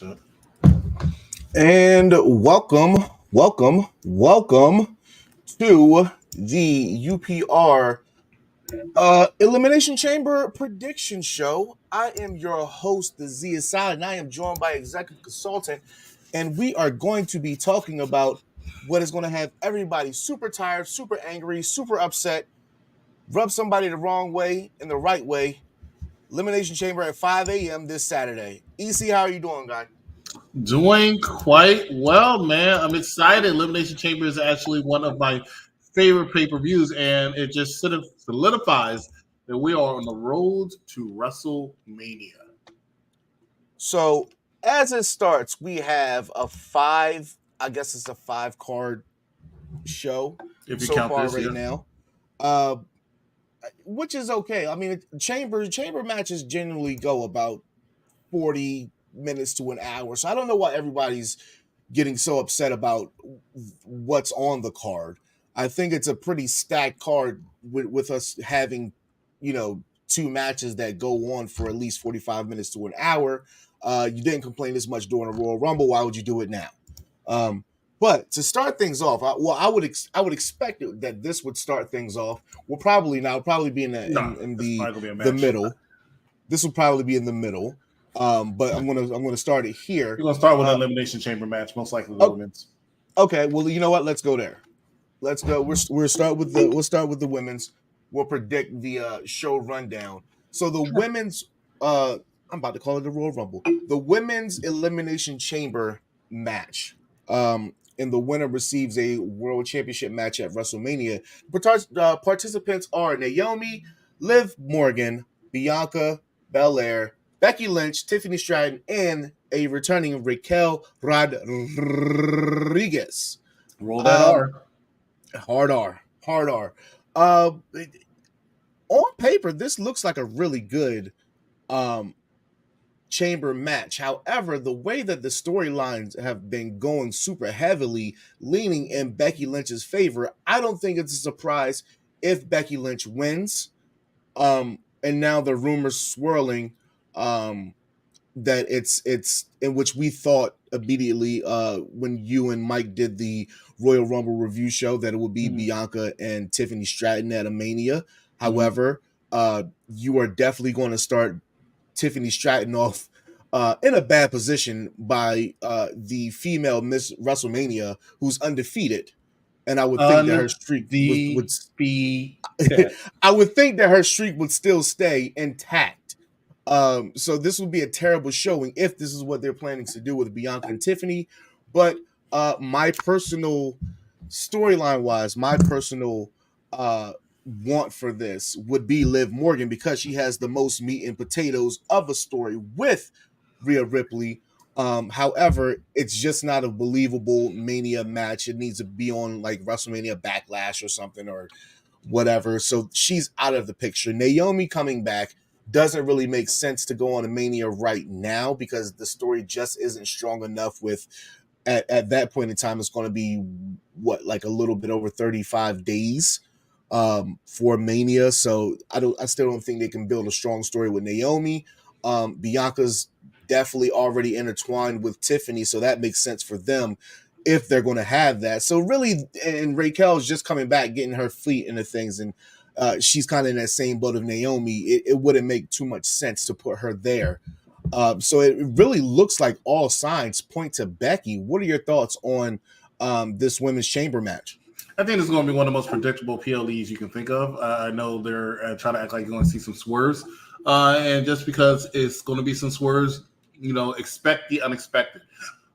Understood. And welcome to the UPR Elimination Chamber Prediction Show. I am your host, the Z Aside, and I am joined by Executive Consultant, and we are going to be talking about what is going to have everybody super tired, super angry, super upset, rub somebody the wrong way and the right way. Elimination Chamber at 5 a.m. this Saturday. EC, how are you doing, guy? Doing quite well, man. I'm excited. Elimination Chamber is actually one of my favorite pay-per-views, and it just sort of solidifies that we are on the road to WrestleMania. So as it starts, we have a five card show If you so count far this, right now. Which is okay. I mean, chamber matches generally go about 40 minutes to an hour. So I don't know why everybody's getting so upset about what's on the card. I think it's a pretty stacked card with us having, two matches that go on for at least 45 minutes to an hour. You didn't complain as much during the Royal Rumble. Why would you do it now? But to start things off, I would expect that this would start things off. We'll probably be in the middle. This will probably be in the middle. But I'm gonna start it here. We're gonna start with an Elimination Chamber match, most likely the women's. Okay, well, you know what? Let's go there. Let's go. We'll start with the women's. We'll predict the show rundown. So the women's, I'm about to call it the Royal Rumble. The women's Elimination Chamber match. And the winner receives a World Championship match at WrestleMania. Participants are Naomi, Liv Morgan, Bianca, Bel-Air, Becky Lynch, Tiffany Stratton, and a returning Raquel Rodriguez. Roll that R. Hard R. On paper, this looks like a really good chamber match. However, the way that the storylines have been going super heavily, leaning in Becky Lynch's favor, I don't think it's a surprise if Becky Lynch wins. And now the rumors swirling that it's in which we thought immediately when you and Mike did the Royal Rumble review show that it would be Bianca and Tiffany Stratton at a Mania. However, you are definitely going to start Tiffany Stratton off in a bad position by the female Miss WrestleMania who's undefeated. And I would think that her streak would be. I would think that her streak would still stay intact. So this would be a terrible showing if this is what they're planning to do with Bianca and Tiffany. But my personal storyline wise, my personal want for this would be Liv Morgan because she has the most meat and potatoes of a story with Rhea Ripley. However, it's just not a believable Mania match. It needs to be on like WrestleMania Backlash or something or whatever. So she's out of the picture. Naomi coming back doesn't really make sense to go on a Mania right now because the story just isn't strong enough with at that point in time it's going to be like a little bit over 35 days for Mania. So I still don't think they can build a strong story with Naomi. Bianca's definitely already intertwined with Tiffany, so that makes sense for them if they're going to have that. So really, and Raquel's just coming back, getting her feet into things, and she's kind of in that same boat of Naomi. It wouldn't make too much sense to put her there. So it really looks like all signs point to Becky. What are your thoughts on this women's chamber match? I think this is going to be one of the most predictable PLEs you can think of. I know they're trying to act like you're going to see some swerves. And just because it's going to be some swerves, expect the unexpected.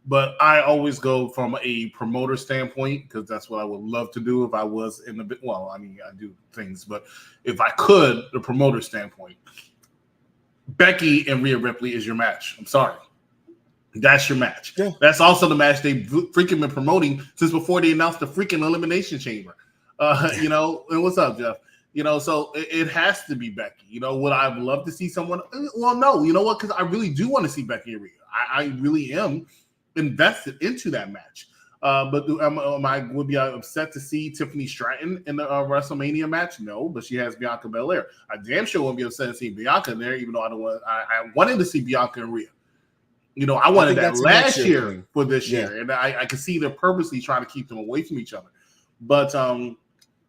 But I always go from a promoter standpoint because that's what I would love to do if I was in the bit. Well, I mean, I do things, but if I could, the promoter standpoint, Becky and Rhea Ripley is your match. I'm sorry. That's your match. Yeah. That's also the match they've freaking been promoting since before they announced the freaking Elimination Chamber. And what's up, Jeff? So it has to be Becky. Would I love to see someone? Well, no. You know what? Because I really do want to see Becky and Rhea. I really am invested into that match. But would be upset to see Tiffany Stratton in the WrestleMania match? No, but she has Bianca Belair. I damn sure won't be upset to see Bianca in there, even though I wanted to see Bianca and Rhea. You know, I wanted that that's a last next year year thing. for this year, and I can see they're purposely trying to keep them away from each other. But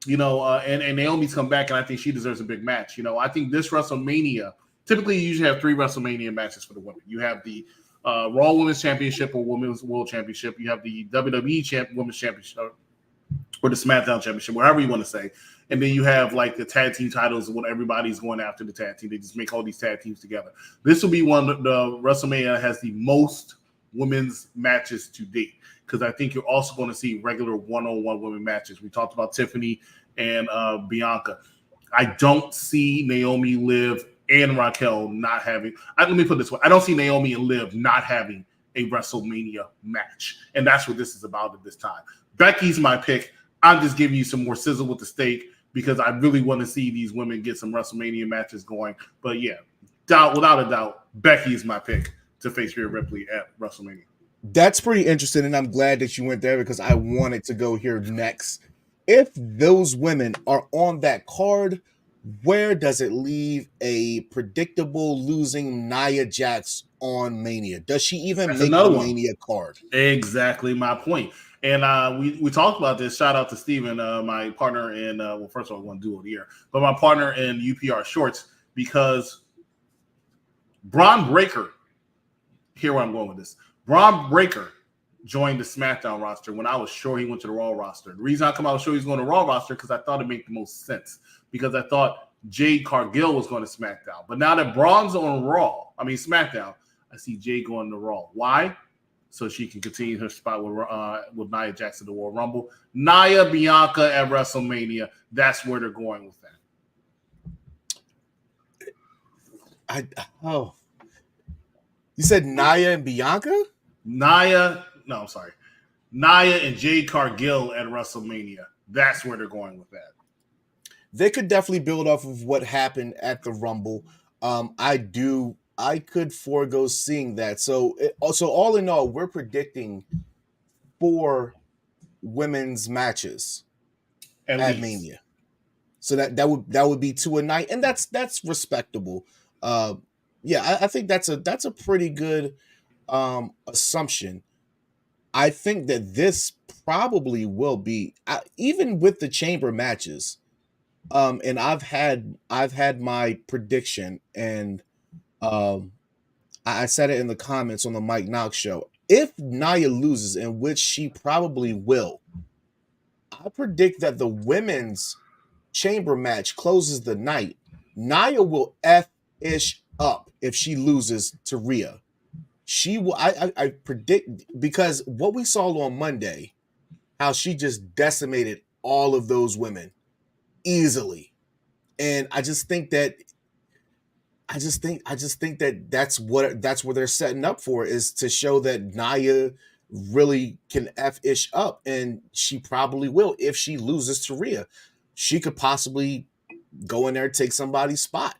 you know, and Naomi's come back, and I think she deserves a big match. You know, I think this WrestleMania, typically you usually have 3 WrestleMania matches for the women. You have the Raw Women's Championship or Women's World Championship. You have the WWE Women's Championship or the SmackDown Championship, whatever you want to say. And then you have like the tag team titles when everybody's going after the tag team. They just make all these tag teams together. This will be one of the WrestleMania that has the most women's matches to date, because I think you're also going to see regular one-on-one women matches. We talked about Tiffany and Bianca. I don't see Naomi, Liv, and Raquel not having. Let me put it this way: I don't see Naomi and Liv not having a WrestleMania match, and that's what this is about at this time. Becky's my pick. I'm just giving you some more sizzle with the steak because I really want to see these women get some WrestleMania matches going. But yeah, without a doubt, Becky is my pick to face Rhea Ripley at WrestleMania. That's pretty interesting, and I'm glad that you went there because I wanted to go here next. If those women are on that card, where does it leave a predictable losing Nia Jax on Mania? Does she even make the Mania card? Exactly my point. And we talked about this. Shout out to Steven, my partner in, well, first of all, I want to do it here, but my partner in UPR Shorts, because Braun Breaker, here where I'm going with this. Braun Breaker joined the SmackDown roster when I was sure he went to the Raw roster. The reason I was sure he was going to the Raw roster because I thought it made the most sense, because I thought Jade Cargill was going to SmackDown. But now that Braun's on SmackDown, I see Jade going to Raw. Why? So she can continue her spot with Nia Jax in the Royal Rumble. Nia, Bianca at WrestleMania. That's where they're going with that. You said Nia and Bianca? Nia and Jade Cargill at WrestleMania. That's where they're going with that. They could definitely build off of what happened at the Rumble. I could forego seeing that. So all in all, we're predicting 4 women's matches at Mania. So that would be 2 a night, and that's respectable. I think that's a pretty good assumption. I think that this probably will be, even with the chamber matches. And I've had my prediction, and I said it in the comments on the Mike Knox show. If Nia loses, in which she probably will, I predict that the women's chamber match closes the night. Nia will F-ish up if she loses to Rhea. She will. I predict, because what we saw on Monday, how she just decimated all of those women easily, and I just think that that's what they're setting up for, is to show that Nia really can F-ish up, and she probably will. If she loses to Rhea, she could possibly go in there and take somebody's spot.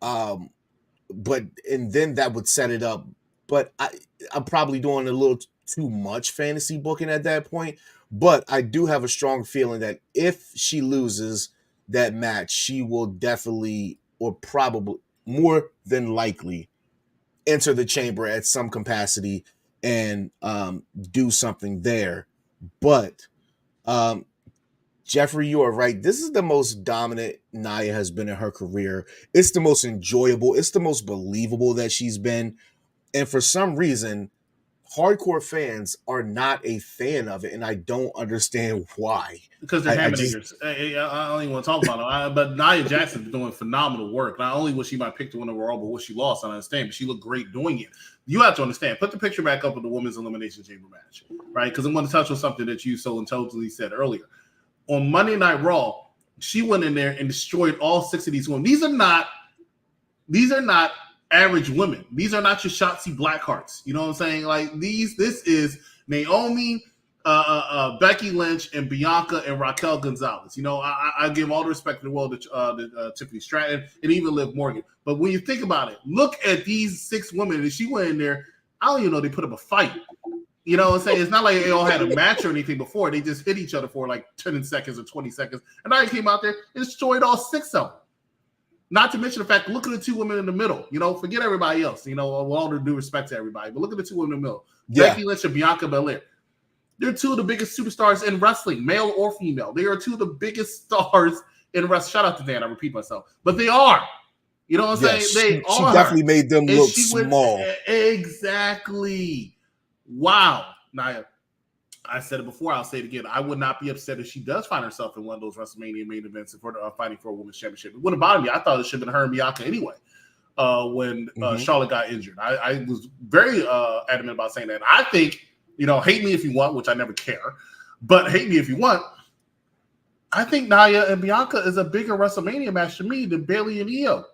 But then that would set it up. But I'm probably doing a little too much fantasy booking at that point. But I do have a strong feeling that if she loses that match, she will definitely, or probably more than likely, enter the chamber at some capacity and do something there. But Jeffrey, you are right. This is the most dominant Nia has been in her career. It's the most enjoyable. It's the most believable that she's been. And for some reason, hardcore fans are not a fan of it, and I don't understand why. Because they're hammer-eaters. I don't even want to talk about it. But Nia Jackson is doing phenomenal work. Not only was she my pick to win the Royal Rumble, what she lost, I understand, but she looked great doing it. You have to understand. Put the picture back up of the Women's Elimination Chamber match, right? Because I'm going to touch on something that you so intelligently said earlier. On Monday Night Raw, she went in there and destroyed all 6 of these women. These are not average women. These are not your Shotzi Blackhearts. You know what I'm saying? Like this is Naomi, Becky Lynch, and Bianca and Raquel Gonzalez. You know, I give all the respect in the world to Tiffany Stratton and even Liv Morgan. But when you think about it, look at these 6 women. And she went in there, I don't even know they put up a fight. You know what I'm saying? It's not like they all had a match or anything before. They just hit each other for like 10 seconds or 20 seconds. And I came out there and destroyed all 6 of them. Not to mention the fact, look at the two women in the middle. Forget everybody else. With all due respect to everybody, but look at the two women in the middle. Yeah. Becky Lynch and Bianca Belair. They're two of the biggest superstars in wrestling, male or female. They are two of the biggest stars in wrestling. Shout out to Dan. I repeat myself, but they are. You know what I'm saying? She definitely made them look small. Exactly. Wow, Nia. I said it before. I'll say it again. I would not be upset if she does find herself in one of those WrestleMania main events for fighting for a women's championship. It wouldn't bother me. I thought it should have been her and Bianca anyway. When Charlotte got injured, I was very adamant about saying that. I think, hate me if you want, which I never care, but hate me if you want. I think Nia and Bianca is a bigger WrestleMania match to me than Bayley and Io.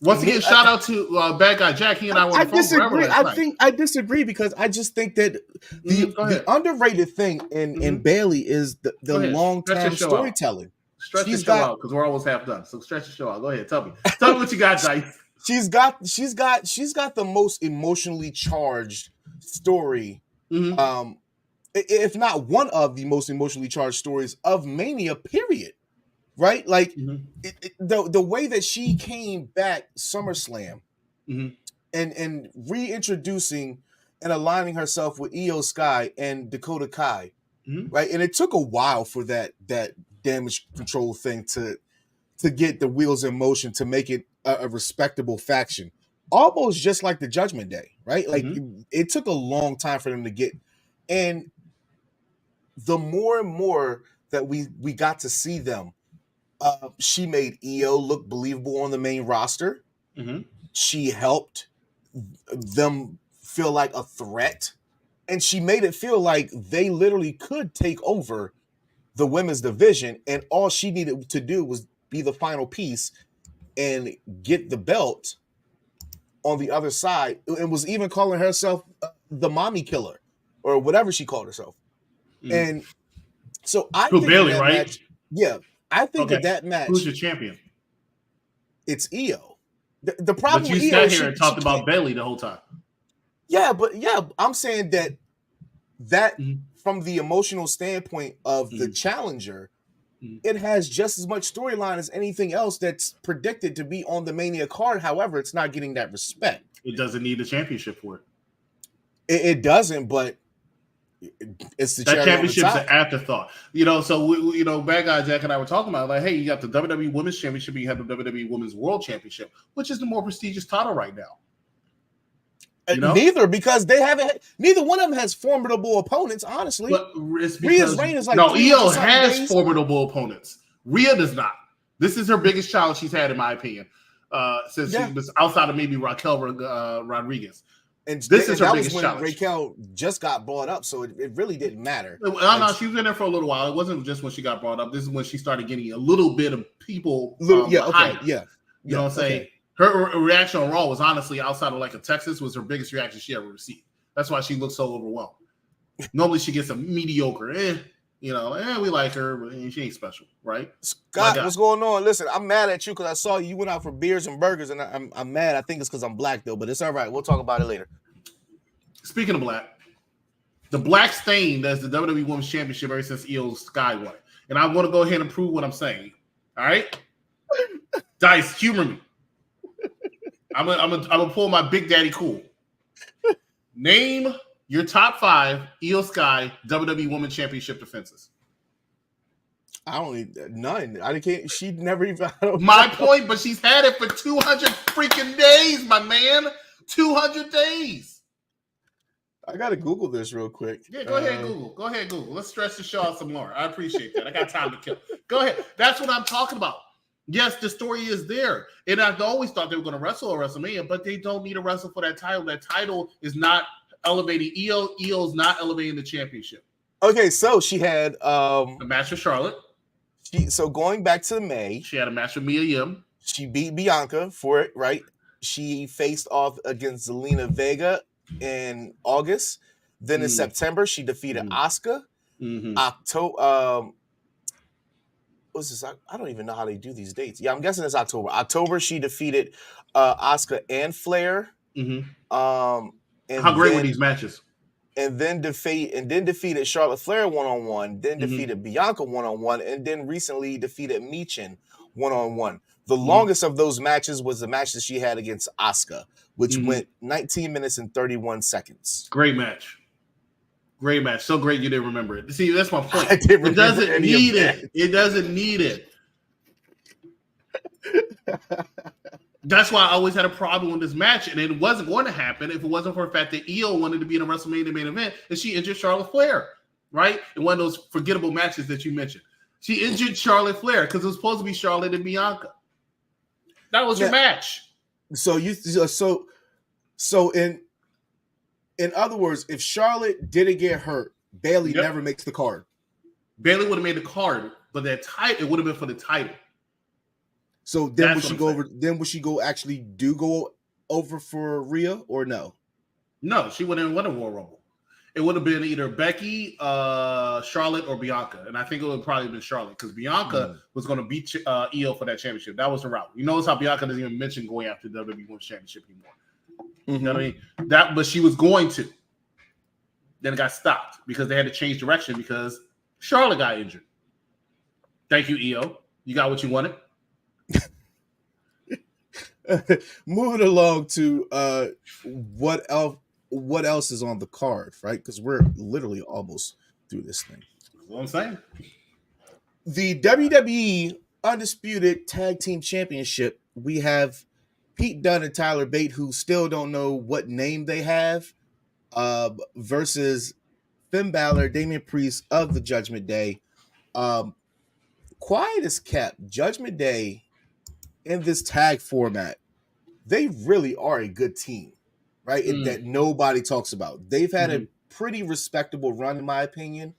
Once again, shout out to Bad Guy Jack. He and I were on the phone forever last night. I disagree because I just think that the underrated thing in Bayley is the long-term storytelling. Stretch the show out because we're almost half done. So stretch the show out. Go ahead, tell me what you got, Dice. She's got the most emotionally charged story. If not one of the most emotionally charged stories of Mania, period. Right? Like the way that she came back SummerSlam and reintroducing and aligning herself with Io Sky and Dakota Kai. Right? And it took a while for that damage control thing to get the wheels in motion to make it a respectable faction. Almost just like the Judgment Day, right? Like it took a long time for them to get, and the more and more that we got to see them, she made Io look believable on the main roster. She helped them feel like a threat, and she made it feel like they literally could take over the women's division, and all she needed to do was be the final piece and get the belt on the other side, and was even calling herself the mommy killer or whatever she called herself. And so I think Bayley, right? Match, I think that match. Who's your champion? It's Io. The problem. But you sat here and talked about Bayley the whole time. I'm saying that from the emotional standpoint of the challenger, it has just as much storyline as anything else that's predicted to be on the Mania card. However, it's not getting that respect. It doesn't need a championship for it. It doesn't, but it's the that championship's an afterthought. So Bad Guy Jack and I were talking about like, hey, you got the WWE Women's Championship, and you have the WWE Women's World Championship, which is the more prestigious title right now. Neither, because neither one of them has formidable opponents, honestly. But it's Rhea's reign is like Io has formidable opponents. Rhea does not. This is her biggest challenge she's had, in my opinion, since she was outside of maybe Raquel Rodriguez. And this is her biggest challenge. Raquel just got brought up, so it really didn't matter. No, she was in there for a little while. It wasn't just when she got brought up. This is when she started getting a little bit of people. You know what I'm saying? Her reaction on Raw was honestly, outside of like a Texas, was her biggest reaction she ever received. That's why she looked so overwhelmed. Normally she gets a mediocre, we like her, but she ain't special, right? Scott, what's going on? Listen, I'm mad at you because I saw you went out for beers and burgers, and I'm mad. I think it's because I'm black, though, but it's all right. We'll talk about it later. Speaking of black, the black stain that's the WWE Women's Championship ever since Io Sky won it. And I want to go ahead and prove what I'm saying. All right? Dice, humor me. I'm gonna pull my Big Daddy Cool. Name your top 5 Io Sky WWE Women's Championship defenses. I don't need none. I can't. She never even. My point, but she's had it for 200 freaking days, my man. 200 days. I gotta Google this real quick. Yeah, go ahead, Google. Go ahead, Google. Let's stretch the show out some more. I appreciate that. I got time to kill. Go ahead. That's what I'm talking about. Yes, the story is there. And I've always thought they were going to wrestle at WrestleMania, but they don't need to wrestle for that title. That title is not elevating Io. Io's not elevating the championship. Okay, so she had a match with Charlotte. So going back to May, she had a match with Mia Yim. She beat Bianca for it, right? She faced off against Zelina Vega in August. Then in September, she defeated Asuka. October. What's this? I don't even know how they do these dates. Yeah, I'm guessing it's October. October, she defeated Asuka and Flair. And how great were these matches? And then defeated Charlotte Flair 1-on-1. Then defeated Bianca 1-on-1, and then recently defeated Michin one-on-one. The longest of those matches was the match that she had against Asuka, which went 19 minutes and 31 seconds. Great match. Great match. So great you didn't remember it. See, that's my point. It doesn't need it. It doesn't need it. That's why I always had a problem with this match, and it wasn't going to happen if it wasn't for the fact that Io wanted to be in a WrestleMania main event, and she injured Charlotte Flair, right? In one of those forgettable matches that you mentioned. She injured Charlotte Flair because it was supposed to be Charlotte and Bianca. That was your match. So in other words, if Charlotte didn't get hurt, Bayley never makes the card. Bayley would have made the card, but that it would have been for the title. So then would she go over? Then would she go over for Rhea or no? No, she wouldn't win a Royal Rumble. It would have been either Becky, Charlotte, or Bianca, and I think it would have probably been Charlotte because Bianca was going to beat Io for that championship. That was the route. You notice how Bianca doesn't even mention going after the WWE Women's Championship anymore. You know what I mean? But she was going to. Then it got stopped because they had to change direction because Charlotte got injured. Thank you, Io. You got what you wanted. Moving along to what else is on the card, right? Because we're literally almost through this thing. That's what I'm saying. The WWE Undisputed Tag Team Championship, we have Pete Dunne and Tyler Bate, who still don't know what name they have, versus Finn Balor, Damian Priest of the Judgment Day. Quiet as kept, Judgment Day in this tag format, they really are a good team, right? That nobody talks about. They've had a pretty respectable run, in my opinion.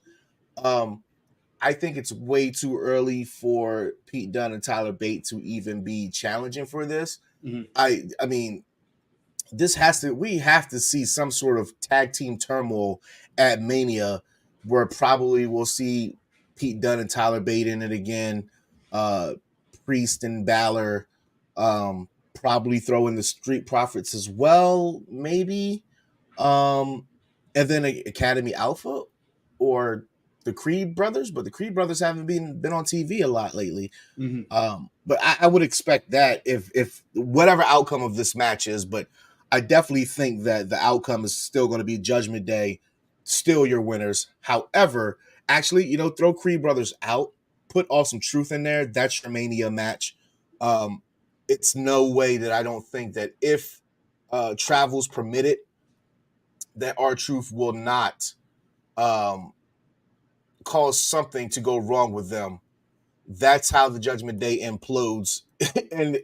I think it's way too early for Pete Dunne and Tyler Bate to even be challenging for this. I mean, we have to see some sort of tag team turmoil at Mania, where probably we'll see Pete Dunne and Tyler Bate in it again. Priest and Balor, probably throw in the Street Profits as well, maybe. And then Academy Alpha or the Creed brothers, but the Creed brothers haven't been on TV a lot lately. But I would expect that if whatever outcome of this match is, but I definitely think that the outcome is still going to be Judgment Day, still your winners. However, actually, throw Creed brothers out, put Awesome Truth in there. That's your Mania match. It's no way that I don't think that if travel's permitted, that R-Truth will not cause something to go wrong with them. That's how the Judgment Day implodes, and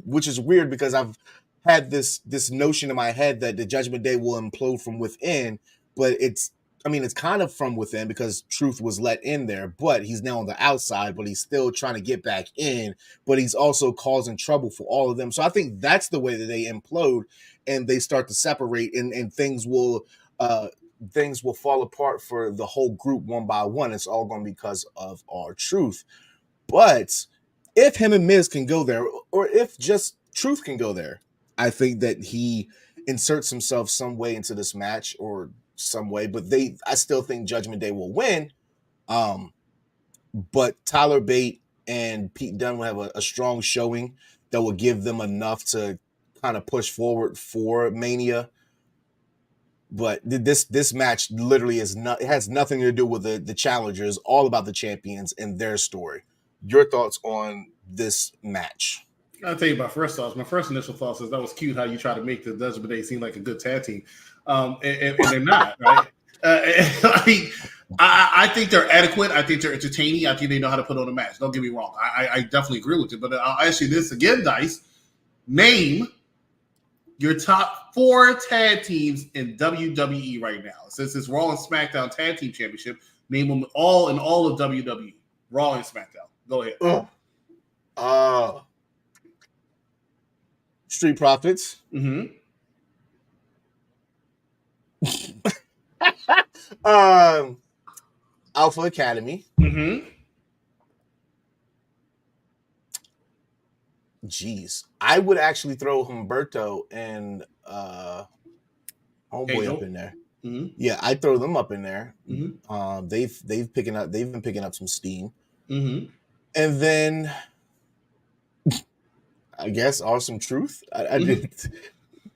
which is weird because I've had this notion in my head that the Judgment Day will implode from within, but it's kind of from within because Truth was let in there, but he's now on the outside, but he's still trying to get back in, but he's also causing trouble for all of them. So I think that's the way that they implode and they start to separate, and things will fall apart for the whole group one by one. It's all going to be because of R-Truth. But if him and Miz can go there, or if just Truth can go there, I think that he inserts himself some way into this match or some way, but I still think Judgment Day will win. But Tyler Bate and Pete Dunne will have a strong showing that will give them enough to kind of push forward for Mania. But this match literally it has nothing to do with the challengers, all about the champions and their story. Your thoughts on this match? I'll tell you my first thoughts. My first initial thoughts is that was cute how you try to make the Judgment Day seem like a good tag team. And they're not, right? I think they're adequate. I think they're entertaining. I think they know how to put on a match. Don't get me wrong. I definitely agree with you. But I'll ask you this again, Dice. Name your top 4 tag teams in WWE right now. Since it's Raw and SmackDown Tag Team Championship, name them all in all of WWE. Raw and SmackDown. Go ahead. Street Profits. Alpha Academy. Jeez, I would actually throw Humberto and Homeboy up in there. Yeah, I'd throw them up in there. They've been picking up some steam. And then I guess awesome truth. I Mm-hmm. didn't.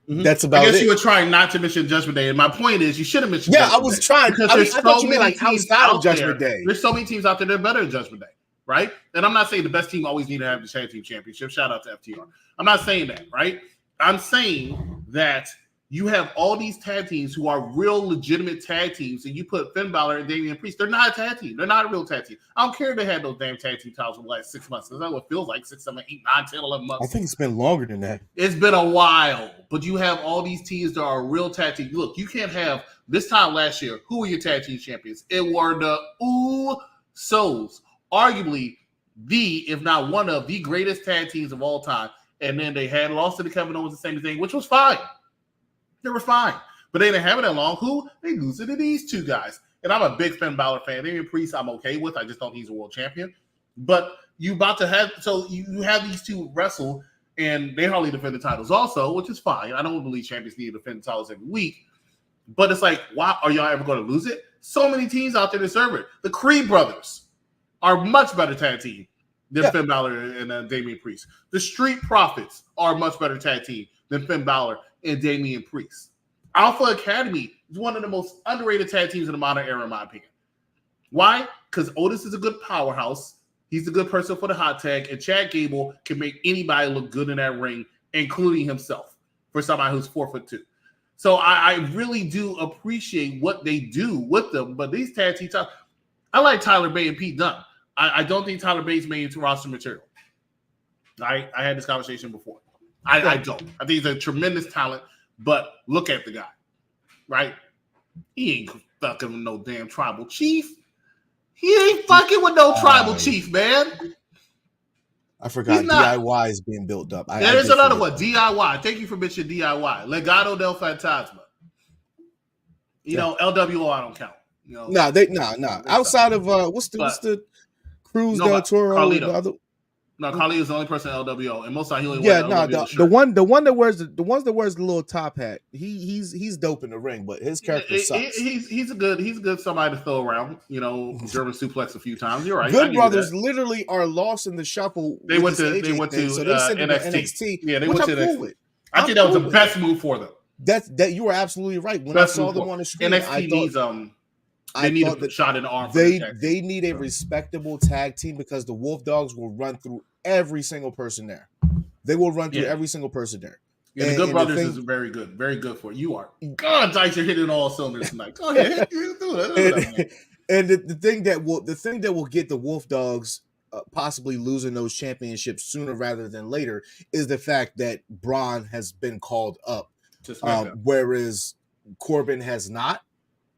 Mm-hmm. That's about it. I guess you were trying not to mention Judgment Day, and my point is you should have mentioned. Yeah, Judgment I was Day trying because I thought you meant like outside of Judgment Day. There's so many teams out there that are better at Judgment Day, right? And I'm not saying the best team always need to have the tag team championship. Shout out to FTR. I'm not saying that, right? I'm saying that you have all these tag teams who are real legitimate tag teams, and you put Finn Balor and Damian Priest. They're not a tag team. They're not a real tag team. I don't care if they had those damn tag team titles for the last 6 months. That's not what it feels like. 6, 7, 8, 9, 10, 11 months. I think it's been longer than that. It's been a while, but you have all these teams that are real tag teams. Look, you can't have this time last year. Who were your tag team champions? It were the Usos, arguably the, if not one of the greatest tag teams of all time. And then they had lost to the Kevin Owens the same thing, which was fine. They were fine, but they didn't have it that long. Who? They lose it to these two guys. And I'm a big Finn Balor fan. Damian Priest, I'm okay with. I just don't think he's a world champion. But you about to have, so you have these two wrestle, and they hardly defend the titles also, which is fine. I don't believe champions need to defend the titles every week. But it's like, why are y'all ever going to lose it? So many teams out there deserve it. The Creed brothers are much better tag team than Finn Balor and Damian Priest. The Street Profits are a much better tag team than Finn Balor and Damian Priest. Alpha Academy is one of the most underrated tag teams in the modern era, in my opinion. Why? Because Otis is a good powerhouse. He's a good person for the hot tag, and Chad Gable can make anybody look good in that ring, including himself, for somebody who's 4'2". So I really do appreciate what they do with them, but these tag teams, I like Tyler Bate and Pete Dunne. I don't think Tyler Bate's made into roster material. I had this conversation before. I don't. I think he's a tremendous talent, but look at the guy, right? He ain't fucking with no damn tribal chief. He ain't fucking with no tribal chief, man. I forgot DIY is being built up. There's another one, DIY. Thank you for mentioning DIY. Legado del Fantasma. You know, LWO I don't count. You know, no. Outside of what's the Cruz del Toro? Carlito. No, Carlito's the only person in LWO, and most of the time he only wears the one that wears the little top hat. He's dope in the ring, but his character sucks. He's a good somebody to throw around. You know, German suplex a few times. You're right. Good Brothers literally are lost in the shuffle. They went to NXT. Yeah, they went to NXT. I think that was the best move for them. That you were absolutely right. When I saw them on the screen, NXT needs they need a shot in the arm. They need a respectable tag team because the Wolf Dogs will run through every single person there. They will run through every single person there. Yeah, the Good Brothers is very good for you. Are God, Dice, you're hitting all cylinders tonight. Go ahead, and the thing that will get the Wolf Dogs possibly losing those championships sooner rather than later is the fact that Braun has been called up, whereas Corbin has not.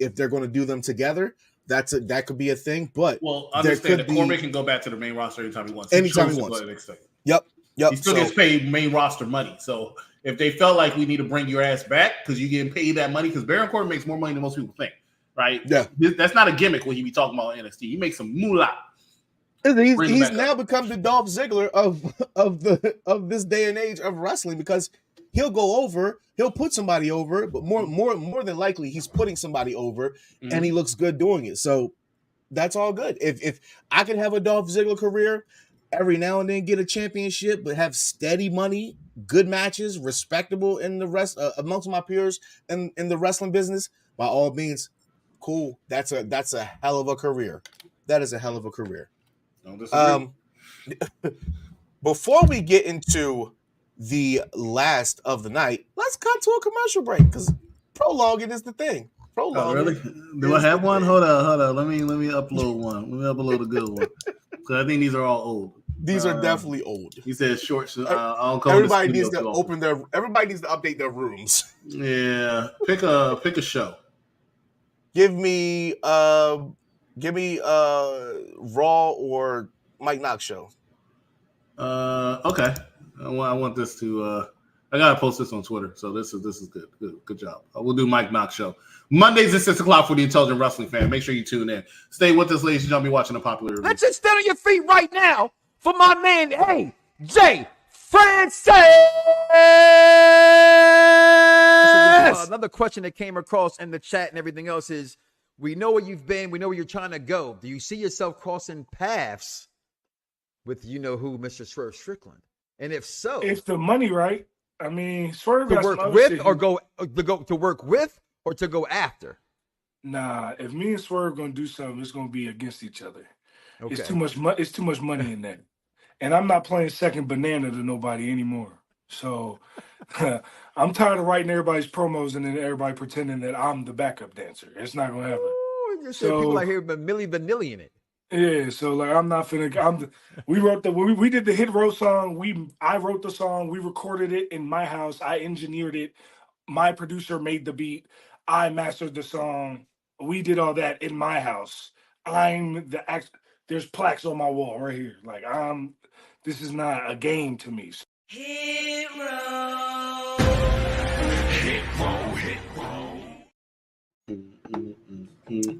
If they're going to do them together, that could be a thing. But understand that Corbin can go back to the main roster anytime he wants. Anytime he wants. Yep. He still gets paid main roster money. So if they felt like we need to bring your ass back because you're getting paid that money, because Baron Corbin makes more money than most people think, right? Yeah. That's not a gimmick when he be talking about NXT. He makes some moolah. He's now become the Dolph Ziggler of this day and age of wrestling because he'll go over, he'll put somebody over, but more than likely he's putting somebody over, and he looks good doing it. So that's all good. If I can have a Dolph Ziggler career, every now and then get a championship, but have steady money, good matches, respectable in the rest amongst my peers in the wrestling business, by all means, cool. That's a hell of a career. That is a hell of a career. Before we get into the last of the night, let's cut to a commercial break because prologuing is the thing. Really? Do I have one? Hold on. Let me upload one. Let me upload a good one. Because I think these are all old. These are definitely old. He said short. Everybody needs to Everybody needs to update their rooms. Yeah. Pick a show. Give me Raw or Mike Knox show. Okay. I want this to. I gotta post this on Twitter, so this is good. Good job. We'll do Mike Knox show Mondays at 6 o'clock for the intelligent wrestling fan. Make sure you tune in. Stay with us, ladies and gentlemen. Watching a popular review. Let's just stand on your feet right now for my man AJ Francis. Another question that came across in the chat and everything else is: we know where you've been, we know where you're trying to go. Do you see yourself crossing paths with you know who, Mr. Swerve Strickland? And if so, If the money right, I mean, Swerve to got some work other with shit. or to work with or to go after. Nah, if me and Swerve gonna do something, it's gonna be against each other. Okay. It's too much. It's too much money in that, and I'm not playing second banana to nobody anymore. So I'm tired of writing everybody's promos and then everybody pretending that I'm the backup dancer. It's not gonna happen. Ooh, just said people out here Milli Vanilli in it. Yeah, so like I'm not finna. We did the hit row song. I wrote the song. We recorded it in my house. I engineered it. My producer made the beat. I mastered the song. We did all that in my house. I'm the act. There's plaques on my wall right here. Like this is not a game to me. Hit row.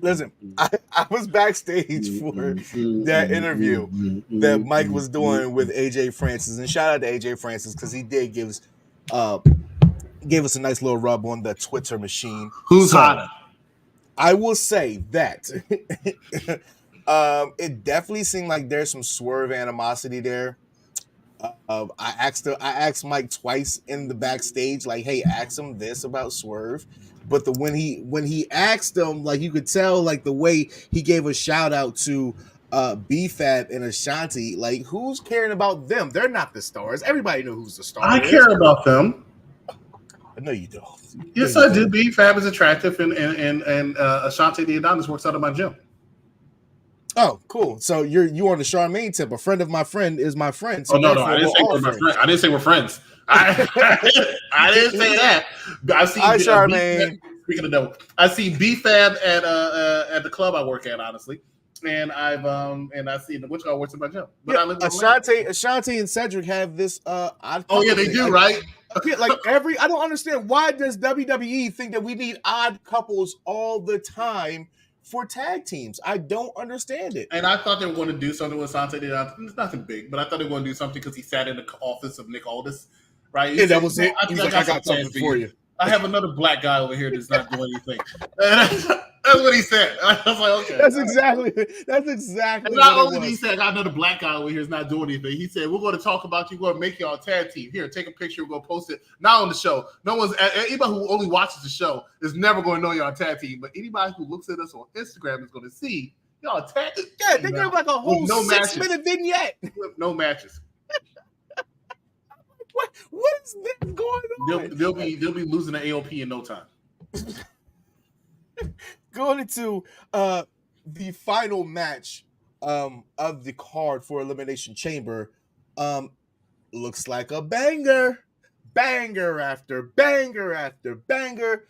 Listen, I was backstage for that interview that Mike was doing with AJ Francis, and shout out to AJ Francis because he did give us a nice little rub on the Twitter machine. Who's hotter? I will say that it definitely seemed like there's some Swerve animosity there. I asked Mike twice in the backstage, like, "Hey, ask him this about Swerve." But when he asked him, like, you could tell, like, the way he gave a shout out to B-Fab and Ashanti, like, who's caring about them? They're not the stars. Everybody knows who's the star. I care about them. No, you don't. Yes, I do. B-Fab is attractive, and Ashanti the Adonis works out of my gym. Oh, cool. So you on the Charmaine tip. A friend of my friend is my friend. So no, I didn't say we're my friend. I didn't say we're friends. I didn't say that. I see. Hi, Charmaine. Speaking of devil, I see B-Fab at the club I work at, honestly, and I see the which guy works in my gym. But I live in Ashanti and Cedric have this odd. Oh yeah, they do, right? I don't understand, why does WWE think that we need odd couples all the time for tag teams? I don't understand it. And I thought they were going to do something with Asante. It's nothing big, but I thought they were going to do something because he sat in the office of Nick Aldis, right? Yeah, that was it. He was like, I got something for you. I have another black guy over here that's not doing anything. That's what he said. I was like, okay. That's exactly. And not only did he say, I got another black guy over here that's not doing anything. He said, we're going to talk about you. We're going to make y'all a tag team. Here, take a picture. We're going to post it. Not on the show. Anybody who only watches the show is never going to know y'all a tag team. But anybody who looks at us on Instagram is going to see y'all a tag team. Yeah, they gave like a whole 6-minute vignette. With no matches. What is this going on? They'll be losing the AOP in no time. Going into the final match of the card for Elimination Chamber, looks like a banger. Banger after banger after banger.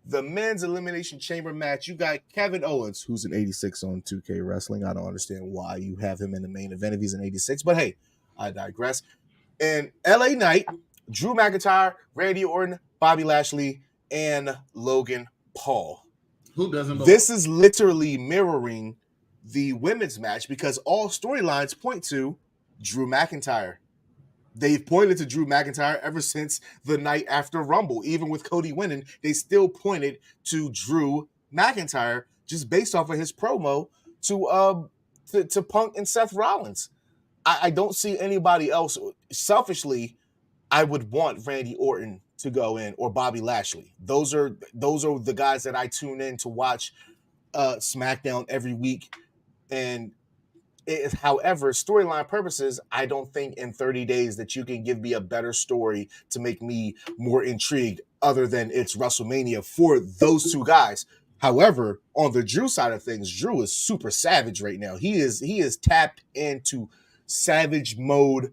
The men's Elimination Chamber match. You got Kevin Owens, who's an 86 on 2K Wrestling. I don't understand why you have him in the main event if he's an 86, but hey, I digress. And LA Knight, Drew McIntyre, Randy Orton, Bobby Lashley, and Logan Paul. Who doesn't know? This is literally mirroring the women's match because all storylines point to Drew McIntyre. They've pointed to Drew McIntyre ever since the night after Rumble. Even with Cody winning, they still pointed to Drew McIntyre just based off of his promo to Punk and Seth Rollins. I don't see anybody else. Selfishly, I would want Randy Orton to go in or Bobby Lashley. Those are the guys that I tune in to watch SmackDown every week. And however, storyline purposes, I don't think in 30 days that you can give me a better story to make me more intrigued other than it's WrestleMania for those two guys. However, on the Drew side of things, Drew is super savage right now. He is tapped into Savage mode,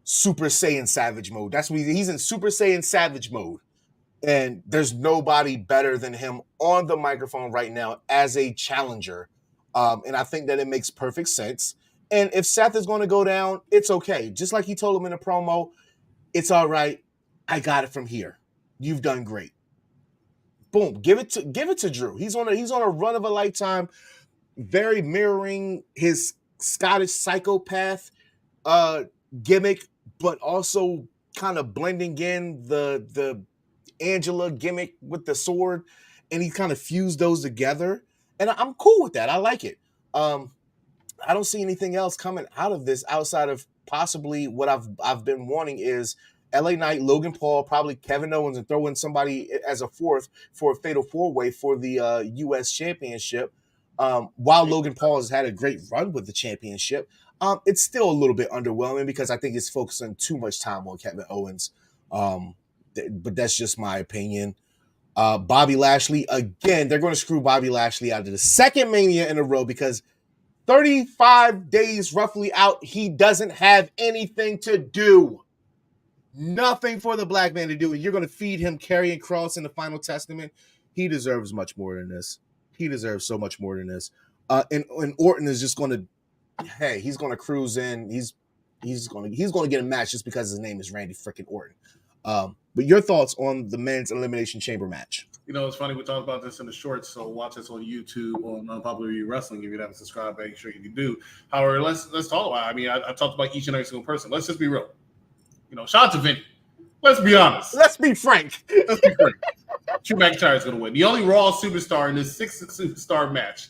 Super Saiyan Savage mode. That's what he's in, Super Saiyan Savage mode. And there's nobody better than him on the microphone right now as a challenger. And I think that it makes perfect sense. And if Seth is going to go down, it's okay. Just like he told him in a promo, it's all right. I got it from here. You've done great. Boom. Give it to Drew. He's on a run of a lifetime, very mirroring his Scottish psychopath gimmick, but also kind of blending in the Angela gimmick with the sword, and he kind of fused those together. And I'm cool with that. I like it. I don't see anything else coming out of this outside of possibly what I've been wanting is LA Knight, Logan Paul, probably Kevin Owens, and throw in somebody as a fourth for a fatal 4-way for the U.S. Championship. While Logan Paul has had a great run with the championship, it's still a little bit underwhelming because I think it's focusing too much time on Kevin Owens. But that's just my opinion. Bobby Lashley, again, they're going to screw Bobby Lashley out of the second Mania in a row because 35 days roughly out, he doesn't have anything to do. Nothing for the black man to do. And you're going to feed him Karrion Kross in the Final Testament. He deserves much more than this. He deserves so much more than this. And Orton is just going to, hey, he's going to cruise in. He's going to get a match just because his name is Randy freaking Orton. But your thoughts on the men's Elimination Chamber match? You know, it's funny, we talked about this in the shorts, so watch us on YouTube on Unpopular Review Wrestling. If you haven't subscribed, make sure you do. However, let's talk about it. I mean, I talked about each and every single person. Let's just be real. You know, shout out to Vinny. Let's be honest. Let's be frank. Drew McIntyre is going to win. The only Raw superstar in this 6-superstar match.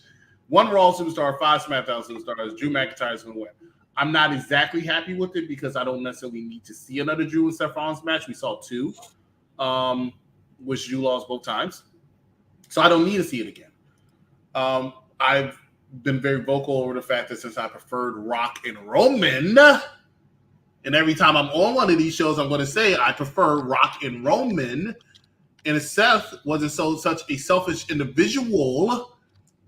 One Raw superstar, 5 SmackDown superstars. Drew McIntyre is going to win. I'm not exactly happy with it because I don't necessarily need to see another Drew and Seth Rollins match. We saw 2, which Drew lost both times. So I don't need to see it again. I've been very vocal over the fact that since I preferred Rock and Roman, and every time I'm on one of these shows, I'm going to say I prefer Rock and Roman. And if Seth wasn't such a selfish individual,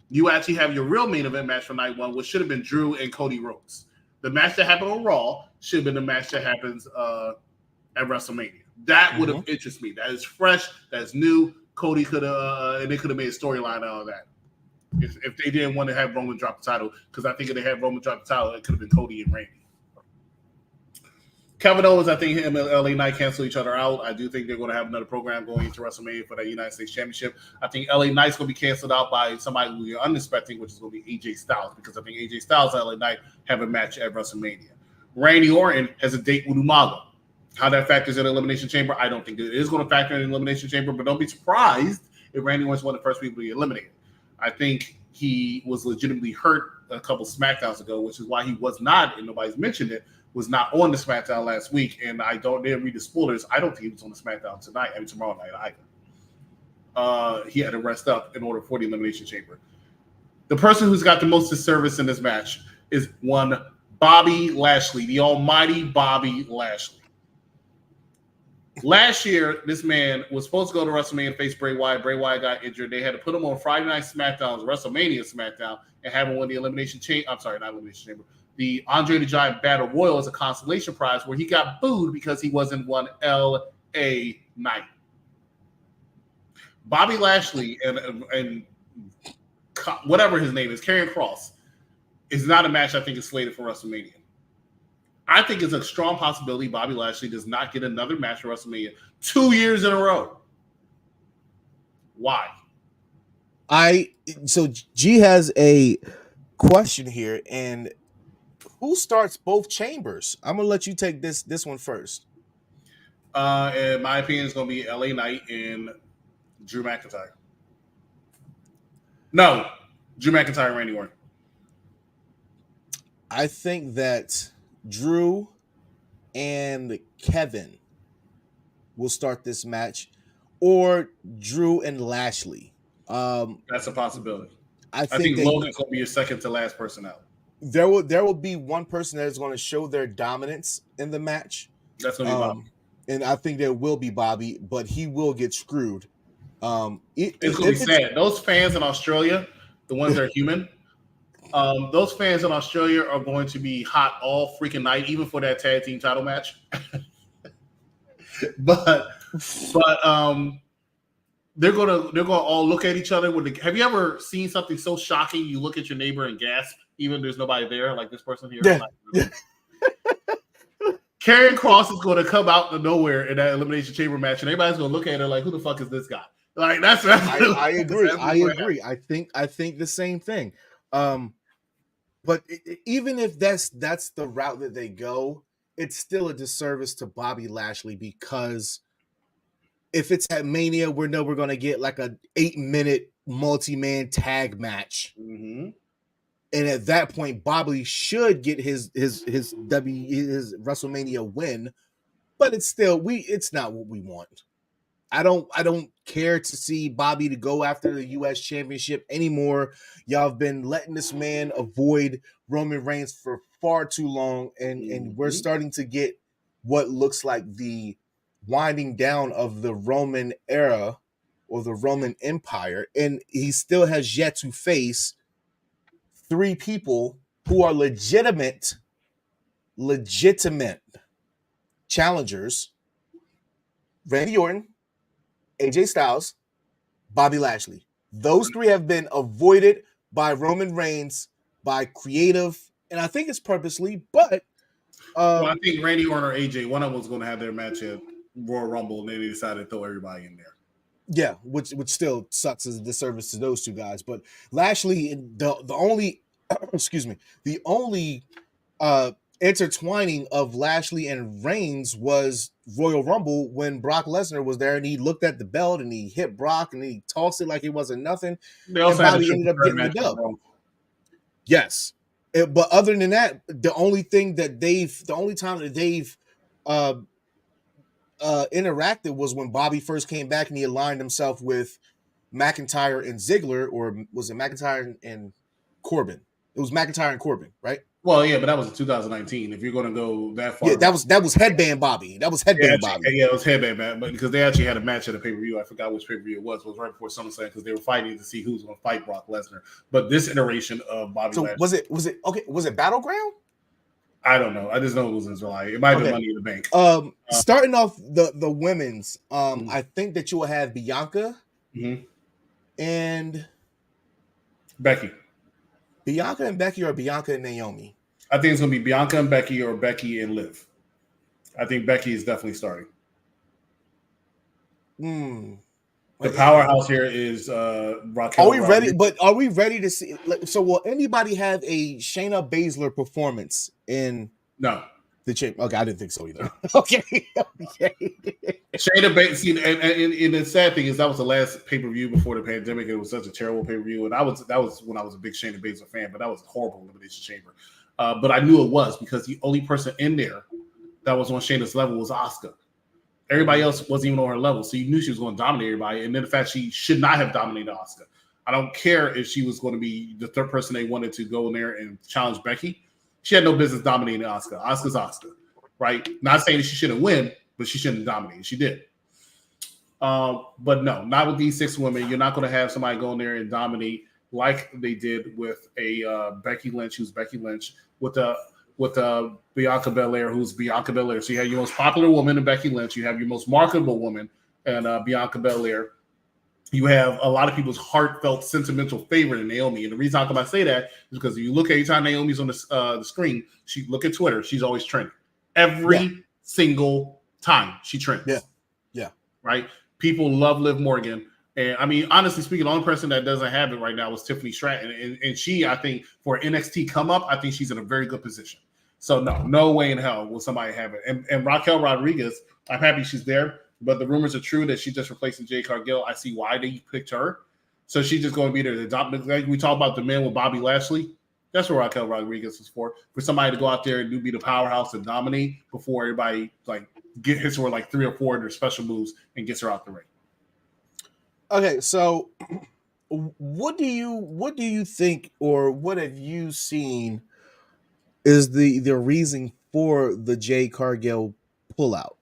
you actually have your real main event match for night 1, which should have been Drew and Cody Rhodes. The match that happened on Raw should have been the match that happens at WrestleMania. That would have interested me. That is fresh. That's new. Cody could have, and they could have made a storyline out of that. If they didn't want to have Roman drop the title, because I think if they had Roman drop the title, it could have been Cody and Randy. Kevin Owens, I think him and LA Knight cancel each other out. I do think they're going to have another program going into WrestleMania for that United States Championship. I think LA Knight's going to be canceled out by somebody who you're unexpecting, which is going to be AJ Styles, because I think AJ Styles and LA Knight have a match at WrestleMania. Randy Orton has a date with Umaga. How that factors in the Elimination Chamber, I don't think it is going to factor in the Elimination Chamber, but don't be surprised if Randy Orton's one of the first people to be eliminated. I think he was legitimately hurt a couple SmackDowns ago, which is why he was not, and nobody's mentioned it, was not on the SmackDown last week, and I didn't read the spoilers. I don't think he was on the SmackDown tomorrow night either. He had to rest up in order for the Elimination Chamber. The person who's got the most disservice in this match is one Bobby Lashley, the almighty Bobby Lashley. Last year, this man was supposed to go to WrestleMania and face Bray Wyatt. Bray Wyatt got injured. They had to put him on Friday Night SmackDown, WrestleMania SmackDown, and have him win the Elimination Chamber. I'm sorry, not Elimination Chamber. The Andre the Giant Battle Royal as a consolation prize, where he got booed because he wasn't one LA Knight. Bobby Lashley and whatever his name is, Karrion Kross, is not a match I think is slated for WrestleMania. I think it's a strong possibility Bobby Lashley does not get another match for WrestleMania 2 years in a row. Why? So G has a question here, and who starts both chambers? I'm gonna let you take this one first. In my opinion, it's gonna be LA Knight and Drew McIntyre. No, Drew McIntyre and Randy Orton. I think that Drew and Kevin will start this match, or Drew and Lashley. That's a possibility. I think Logan's gonna be your second to last person out. There will be one person that is going to show their dominance in the match. That's going to be Bobby. And I think there will be Bobby, but he will get screwed. It's going to be sad. Those fans in Australia, the ones that are human, those fans in Australia are going to be hot all freaking night, even for that tag team title match. but they're gonna all look at each other with have you ever seen something so shocking you look at your neighbor and gasp, even there's nobody there, like this person here? Yeah. Karrion Kross is going to come out of nowhere in that Elimination Chamber match, and everybody's going to look at her like, who the fuck is this guy? Like that's I agree. I agree. I think the same thing. But even if that's the route that they go, it's still a disservice to Bobby Lashley, because if it's at Mania, we're going to get like a 8-minute multi-man tag match. Mm-hmm. And at that point, Bobby should get his WrestleMania win, but it's not what we want. I don't care to see Bobby to go after the US Championship anymore. Y'all have been letting this man avoid Roman Reigns for far too long, and we're starting to get what looks like the winding down of the Roman era or the Roman Empire, and he still has yet to face 3 people who are legitimate challengers: Randy Orton, AJ Styles, Bobby Lashley. Those 3 have been avoided by Roman Reigns by creative, and I think it's purposely, but well, I think Randy Orton or AJ, one of them was going to have their match at Royal Rumble, and then they decided to throw everybody in there. Yeah, which still sucks as a disservice to those 2 guys. But Lashley, the only the only intertwining of Lashley and Reigns was Royal Rumble when Brock Lesnar was there, and he looked at the belt and he hit Brock and he tossed it like it wasn't nothing. They also and Bobby ended up getting the dub. Yes, but other than that, the only time that they've interacted was when Bobby first came back and he aligned himself with McIntyre and Ziggler, or was it McIntyre and Corbin? It was McIntyre and Corbin, right? Well, yeah, but that was in 2019. If you're going to go that far, yeah, that was headband Bobby. That was headband Bobby. Yeah, it was headband, man. But because they actually had a match at a pay-per-view, I forgot which pay-per-view it was. It was right before SummerSlam because they were fighting to see who was going to fight Brock Lesnar. But this iteration of Bobby, so Lashley, was it okay? Was it Battleground? I don't know. I just know it was in July. It might have been Money in the Bank. Starting off the women's, I think that you will have Bianca and Becky. Bianca and Becky, or Bianca and Naomi? I think it's going to be Bianca and Becky, or Becky and Liv. I think Becky is definitely starting. The powerhouse here is Raquel. Are we ready? But are we ready to see? So, will anybody have a Shayna Baszler performance in? No. The chamber? Okay, I didn't think so either. Okay. Shayna Baszler, and the sad thing is that was the last pay-per-view before the pandemic. It was such a terrible pay-per-view, and that was when I was a big Shayna Baszler fan. But that was a horrible Elimination Chamber. But I knew it was because the only person in there that was on Shayna's level was Asuka. Everybody else wasn't even on her level, so you knew she was going to dominate everybody. And then the fact she should not have dominated Asuka. I don't care if she was going to be the 3rd person they wanted to go in there and challenge Becky. She had no business dominating Asuka. Asuka's Asuka, right? Not saying that she shouldn't win, but she shouldn't dominate. She did. But no, not with these 6 women. You're not going to have somebody go in there and dominate like they did with a Becky Lynch, who's Becky Lynch, with Bianca Bel-Air, who's Bianca Bel-Air. So you have your most popular woman in Becky Lynch. You have your most marketable woman and Bianca Bel-Air. You have a lot of people's heartfelt, sentimental favorite in Naomi. And the reason I say that is because if you look at every time Naomi's on the screen, look at Twitter, she's always trending. Every single time she trends. Yeah. Right? People love Liv Morgan. And I mean, honestly speaking, the only person that doesn't have it right now is Tiffany Stratton. And she, I think, for NXT come up, I think she's in a very good position. So no way in hell will somebody have it. And Raquel Rodriguez, I'm happy she's there. But the rumors are true that she's just replacing Jade Cargill. I see why they picked her. So she's just going to be there to adopt. Like we talk about the men with Bobby Lashley. That's what Raquel Rodriguez is for somebody to go out there and be the powerhouse and dominate before everybody hits her with 3 or 4 of their special moves and gets her out the ring. Okay, so what do you think, or what have you seen is the reason for the Jade Cargill pullout?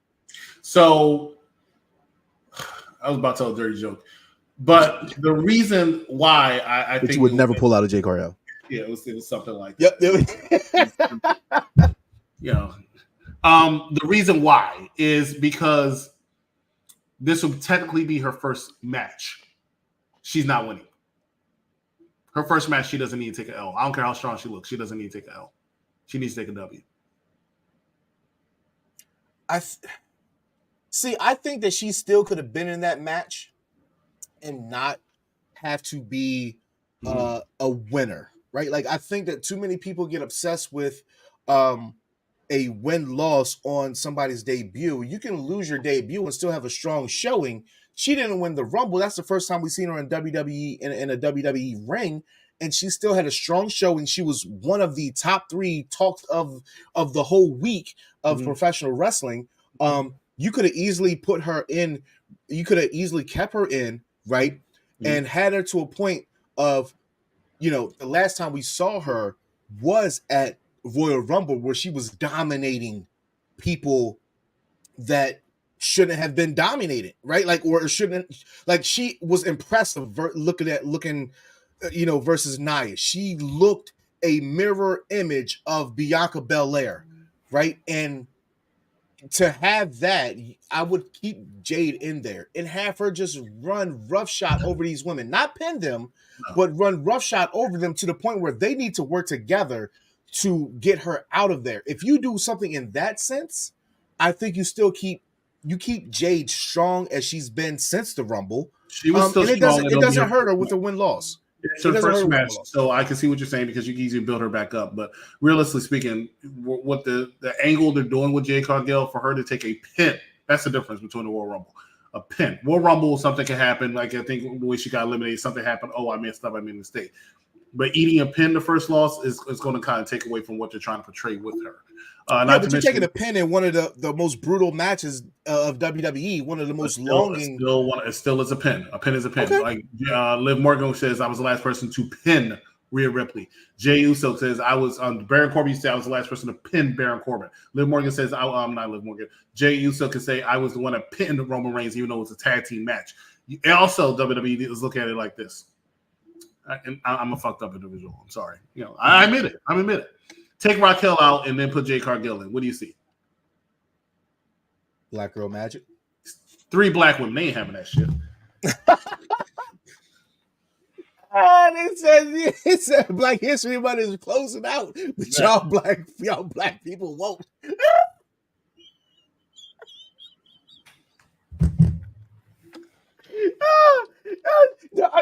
So I was about to tell a dirty joke, but the reason why I think you would never pull out a Jade Cargill. Yeah, it was something like that. Yep. The reason why is because this will technically be her first match. She's not winning. Her first match, she doesn't need to take an L. I don't care how strong she looks. She doesn't need to take an L. She needs to take a W. I think that she still could have been in that match and not have to be a winner, right? I think that too many people get obsessed with a win-loss on somebody's debut. You can lose your debut and still have a strong showing. She didn't win the Rumble. That's the first time we've seen her in WWE in a WWE ring. and she still had a strong showing. She was one of the top 3 talks of the whole week of professional wrestling. You could have easily put her in. You could have easily kept her in, right, and had her to a point of, the last time we saw her was at Royal Rumble, where she was dominating people that shouldn't have been dominated, right? She was impressive looking, versus Nia. She looked a mirror image of Bianca Belair, right? And to have that, I would keep Jade in there and have her just run roughshod over these women, not pin them, but run roughshod over them to the point where they need to work together to get her out of there. If you do something in that sense, I think you still keep Jade strong as she's been since the Rumble. She was still strong. It doesn't hurt her with a win-loss. It's her first match, so I can see what you're saying because you can easily build her back up. But realistically speaking, what the angle they're doing with Jade Cargill for her to take a pin, that's the difference between the Royal Rumble. A pin. Royal Rumble, something can happen. Like I think the way she got eliminated, something happened. Oh, I messed up. I made a mistake. But eating a pin the first loss is going to kind of take away from what they're trying to portray with her. But you're taking a pin in one of the most brutal matches of WWE, one of the most longing. It still is a pin. A pin is a pin. Okay. Like Liv Morgan says, I was the last person to pin Rhea Ripley. Jey Uso says, I was Baron Corbin said I was the last person to pin Baron Corbin. Liv Morgan says, I'm not Liv Morgan. Jey Uso can say, I was the one that pinned Roman Reigns, even though it was a tag team match. And also, WWE is looking at it like this. I'm a fucked up individual. I'm sorry. I admit it. Take Raquel out and then put Jade Cargill in. What do you see? Black Girl Magic. 3 black women. They ain't having that shit. It said Black History Month is closing out, but y'all black people won't.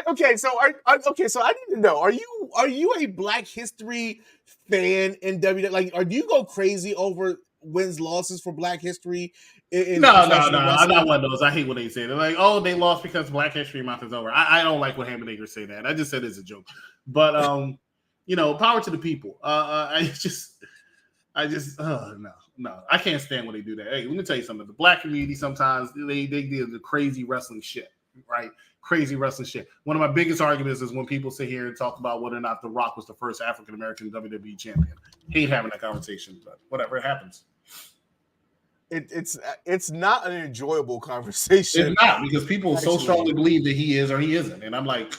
Okay, so I need to know: Are you a Black History fan in WWE? Like, do you go crazy over wins losses for Black History? No. I'm not one of those. I hate when they say they're like, "Oh, they lost because Black History Month is over." I don't like when Hamburgers say that. I just said it's a joke, but power to the people. I just no, I can't stand when they do that. Hey, let me tell you something. The Black community sometimes they do the crazy wrestling shit, right? Crazy wrestling shit. One of my biggest arguments is when people sit here and talk about whether or not The Rock was the first African-American WWE champion. Hate having that conversation, but whatever, it happens. It's not an enjoyable conversation. It's not, because people so strongly believe that he is or he isn't. And I'm like,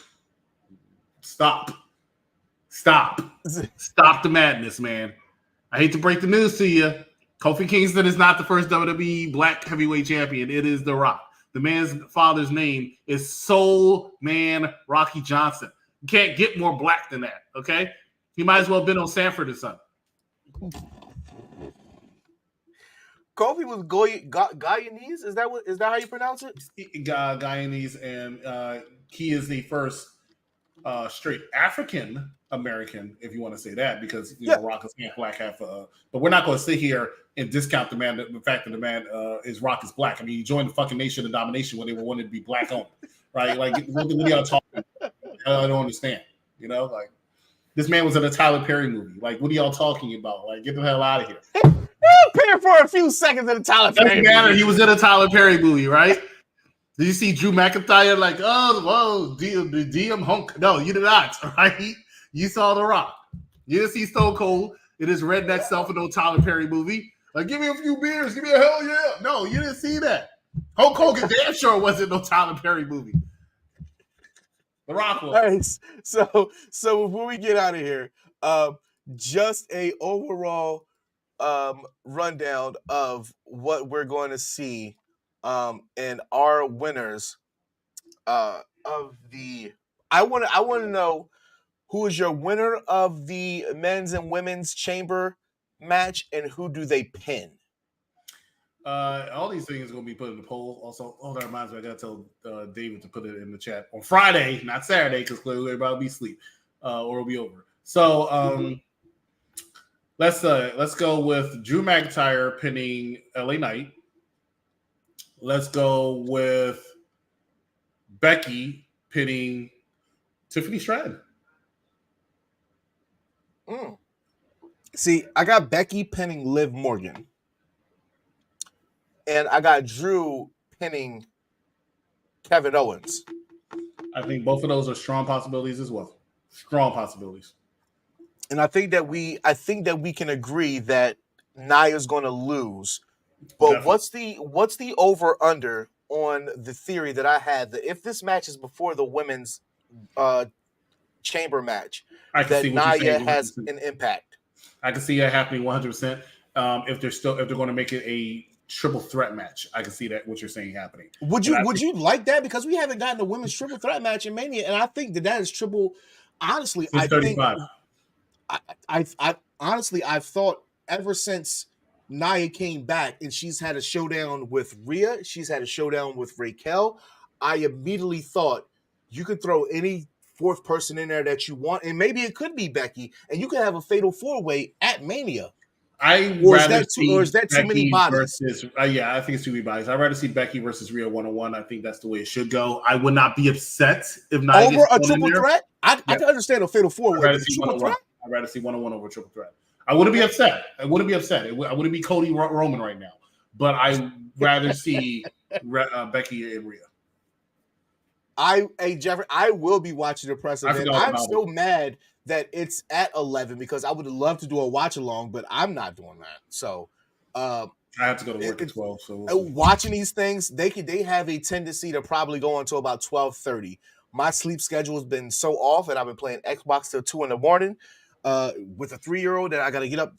stop the madness, man. I hate to break the news to you. Kofi Kingston is not the first WWE Black Heavyweight Champion. It is The Rock. The man's father's name is Soul Man Rocky Johnson. You can't get more black than that, okay? He might as well have been on Sanford or something. Kofi was Guyanese? Is that how you pronounce it? Guyanese, and he is the first straight African American, if you want to say that, because Rock is half black, half. But we're not going to sit here and discount the fact that the man is Rock is black. I mean, he joined the fucking Nation of Domination when they were wanted to be black owned, right? Like, what are y'all talking about? I don't understand. Like, this man was in a Tyler Perry movie. Like, what are y'all talking about? Like, get the hell out of here. Appeared for a few seconds in a Tyler Perry movie. He was in a Tyler Perry movie, right? Did you see Drew McIntyre like, oh, whoa, DM Hunk? No, you did not, right? You saw The Rock. You didn't see Stone Cold in his redneck self in no Tyler Perry movie. Like, give me a few beers. Give me a hell yeah. No, you didn't see that. Hulk Hogan damn sure wasn't no Tyler Perry movie. The Rock was. All right, so before we get out of here, just a overall rundown of what we're going to see and our winners of the. I want to know who is your winner of the men's and women's chamber match, and who do they pin? All these things are going to be put in the poll. Also, that reminds me, I got to tell David to put it in the chat on Friday, not Saturday, because clearly everybody will be asleep or it'll be over. So let's go with Drew McIntyre pinning LA Knight. Let's go with Becky pinning Tiffany Stratton. See, I got Becky pinning Liv Morgan. And I got Drew pinning Kevin Owens. I think both of those are strong possibilities as well. Strong possibilities. And I think that we can agree that Nia's going to lose. But Definitely. what's the over under on the theory that I had that if this match is before the women's chamber match, I can that see what you're Nia saying. has an impact. I can see that happening 100%. If they're going to make it a triple threat match, I can see that what you're saying happening. Would you like that? Because we haven't gotten a women's triple threat match in Mania, and I think that is triple. Honestly, I think 35. I honestly I've thought ever since Nia came back and she's had a showdown with Rhea, she's had a showdown with Raquel. I immediately thought you could throw any fourth person in there that you want, and maybe it could be Becky, and you could have a fatal 4-way at Mania. Or is that too many bodies? Yeah, I think it's too many bodies. I'd rather see Becky versus Rhea 1-on-1. I think that's the way it should go. I would not be upset if Nia over a triple threat. I can understand a fatal 4-way. I'd rather see 1-on-1 over a triple threat. I wouldn't be upset. I wouldn't be Cody Roman right now. But I'd rather see Becky and Rhea. Jeffrey, I will be watching the press event. I'm so mad that it's at 11 because I would love to do a watch along, but I'm not doing that. So I have to go to work at 12. So watching these things, they have a tendency to probably go until about 12:30. My sleep schedule has been so off, and I've been playing Xbox till 2 in the morning with a 3-year-old that I got to get up,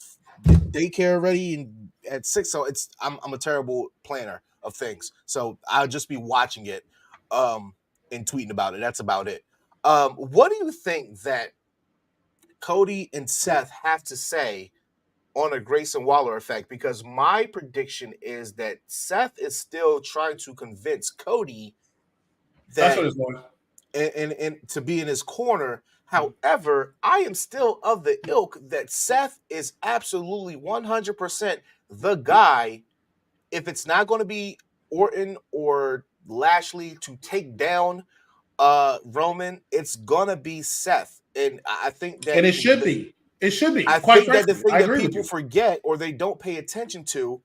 daycare ready, and at 6. So I'm a terrible planner of things. So I'll just be watching it and tweeting about it. That's about it. What do you think that Cody and Seth have to say on a Grayson Waller effect? Because my prediction is that Seth is still trying to convince Cody that and to be in his corner. However, I am still of the ilk that Seth is absolutely 100% the guy. If it's not going to be Orton or Lashley to take down Roman, it's gonna be Seth. And I think that it should be. It should be. I think that the thing that people forget or they don't pay attention to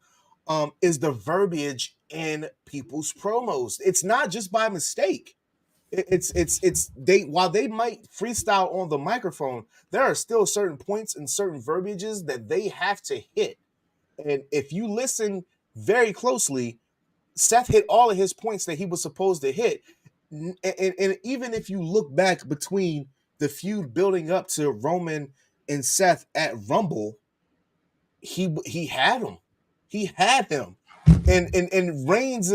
is the verbiage in people's promos. It's not just by mistake. It's they while they might freestyle on the microphone, there are still certain points and certain verbiages that they have to hit. And if you listen very closely, Seth hit all of his points that he was supposed to hit. And even if you look back between the feud building up to Roman and Seth at Rumble, he had him. He had him. And Reigns,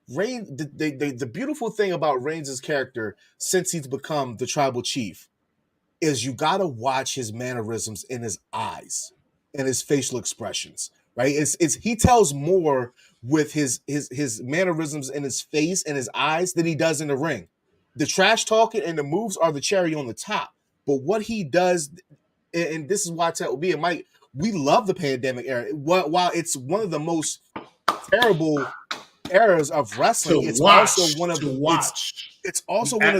the beautiful thing about Reigns' character since he's become the tribal chief is you got to watch his mannerisms in his eyes and his facial expressions, right? It's he tells more with his mannerisms in his face and his eyes than he does in the ring. The trash talking and the moves are the cherry on the top. But what he does, and this is why I tell me and Mike, we love the pandemic era. While it's one of the most terrible eras of wrestling, it's also one of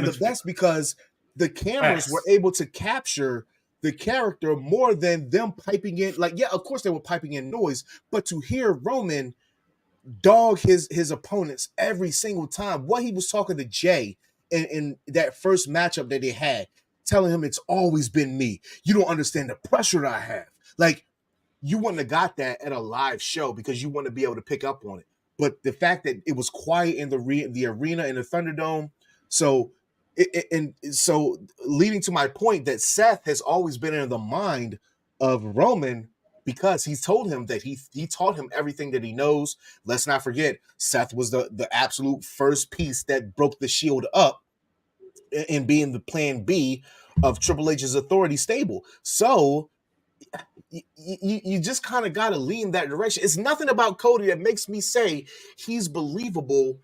the best because the cameras were able to capture the character more than them piping in. Like, yeah, of course they were piping in noise, but to hear Roman dog his opponents every single time, what he was talking to Jay in that first matchup that they had, telling him it's always been me. You don't understand the pressure that I have. Like, you wouldn't have got that at a live show because you wouldn't be able to pick up on it. But the fact that it was quiet in the arena in the Thunderdome, so leading to my point that Seth has always been in the mind of Roman because he's told him that he taught him everything that he knows. Let's not forget, Seth was the absolute first piece that broke the Shield up in being the plan B of Triple H's authority stable. So you just kind of got to lean that direction. It's nothing about Cody that makes me say he's believable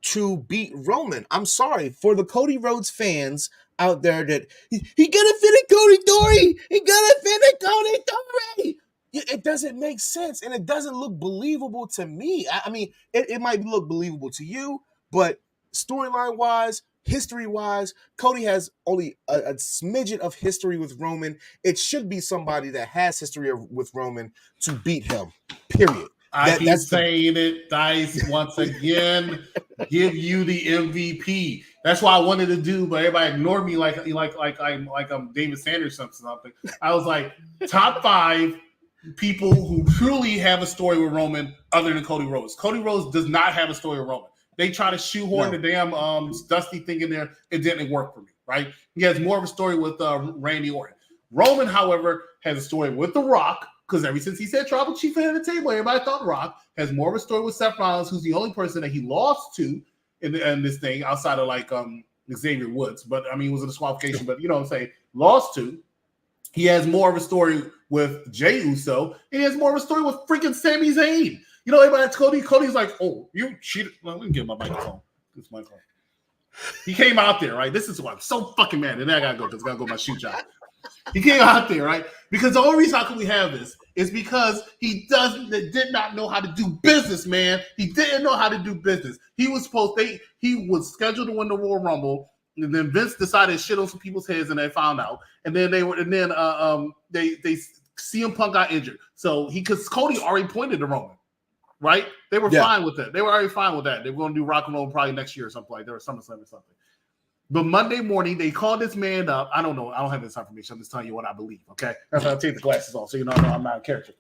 to beat Roman. I'm sorry for the Cody Rhodes fans out there that he gonna finish Cody Dory. He gonna finish Cody Dory. It doesn't make sense, and it doesn't look believable to me. I mean, it might look believable to you, but storyline wise, history-wise, Cody has only a smidgen of history with Roman. It should be somebody that has history with Roman to beat him, period. I keep saying it, Dice, once again, give you the MVP. That's why I wanted to do, but everybody ignored me like I'm David Sanders or something. I was like, top 5 people who truly have a story with Roman other than Cody Rhodes. Cody Rhodes does not have a story with Roman. They try to shoehorn the damn Dusty thing in there. It didn't work for me, right? He has more of a story with Randy Orton. Roman, however, has a story with The Rock, because ever since he said tribal chief at the table, everybody thought Rock. Has more of a story with Seth Rollins, who's the only person that he lost to in this thing outside of like Xavier Woods. But I mean, it was a disqualification, but you know what I'm saying? Lost to. He has more of a story with Jey Uso, and he has more of a story with freaking Sami Zayn. You know, everybody, Cody's like, oh, you cheated. Well, let me get my microphone. This microphone. He came out there, right? This is why I'm so fucking mad. And then I gotta go because I gotta go to my shoot job. He came out there, right? Because the only reason how can we have this is because he did not know how to do business, man. He didn't know how to do business. He was scheduled to win the Royal Rumble, and then Vince decided to shit on some people's heads, and they found out. And then they CM Punk got injured, so because Cody already pointed to Roman. Right? They were fine with that. They were already fine with that. They were going to do Rock and Roll probably next year or something like that, or SummerSlam or something. But Monday morning, they called this man up. I don't know. I don't have this information. I'm just telling you what I believe, okay? That's why I'll take the glasses off, so you know I'm not a character.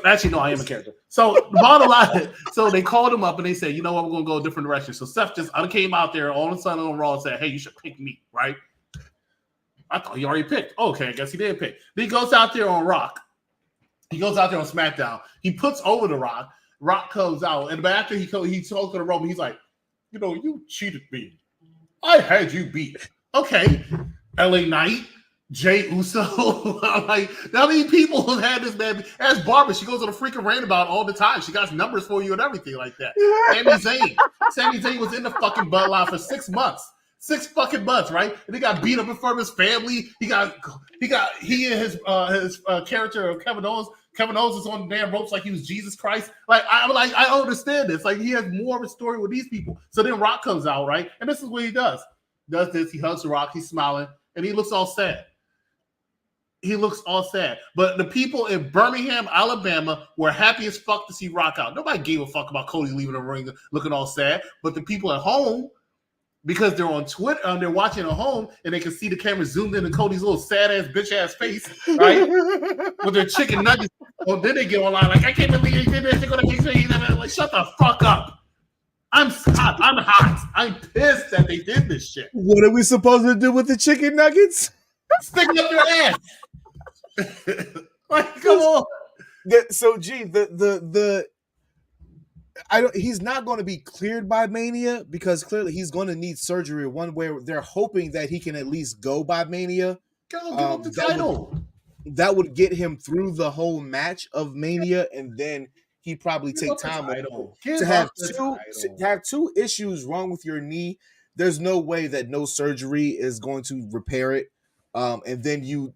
Actually, no, I am a character. So the bottom line, so they called him up and they said, you know what, we're going to go a different direction. So Seth just came out there all of a sudden on Raw and said, hey, you should pick me, right? I thought he already picked. Okay, I guess he did pick. Then he goes out there on Rock. He goes out there on SmackDown. He puts over the Rock. Rock comes out, and after he talks to the Roman, he's like, you know, you cheated me. I had you beat. Okay, LA Knight, Jey Uso. Like, how many people have had this man? As Barbara, she goes on a freaking rant about all the time. She got numbers for you and everything like that. Sami Zayn was in the fucking bloodline for 6 months. 6 fucking months, right? And he got beat up in front of his family. He and his character of Kevin Owens. Kevin Owens is on the damn ropes like he was Jesus Christ. I understand this. Like, he has more of a story with these people. So then Rock comes out, right? And this is what he does. Does this? He hugs the Rock. He's smiling, and he looks all sad. But the people in Birmingham, Alabama, were happy as fuck to see Rock out. Nobody gave a fuck about Cody leaving the ring looking all sad. But the people at home, because they're on Twitter, they're watching at home, and they can see the camera zoomed in Cody's little sad-ass, bitch-ass face, right? With their chicken nuggets. Well, then they get online like, I can't believe they did this. They're going to like, shut the fuck up. I'm hot. I'm pissed that they did this shit. What are we supposed to do with the chicken nuggets? Stick up your ass. Like, come on. So, he's not going to be cleared by Mania because clearly he's going to need surgery one way. They're hoping that he can at least go by Mania. Give up the title. That would get him through the whole match of Mania, and then he'd probably take time to have two issues wrong with your knee. There's no way that no surgery is going to repair it. And then you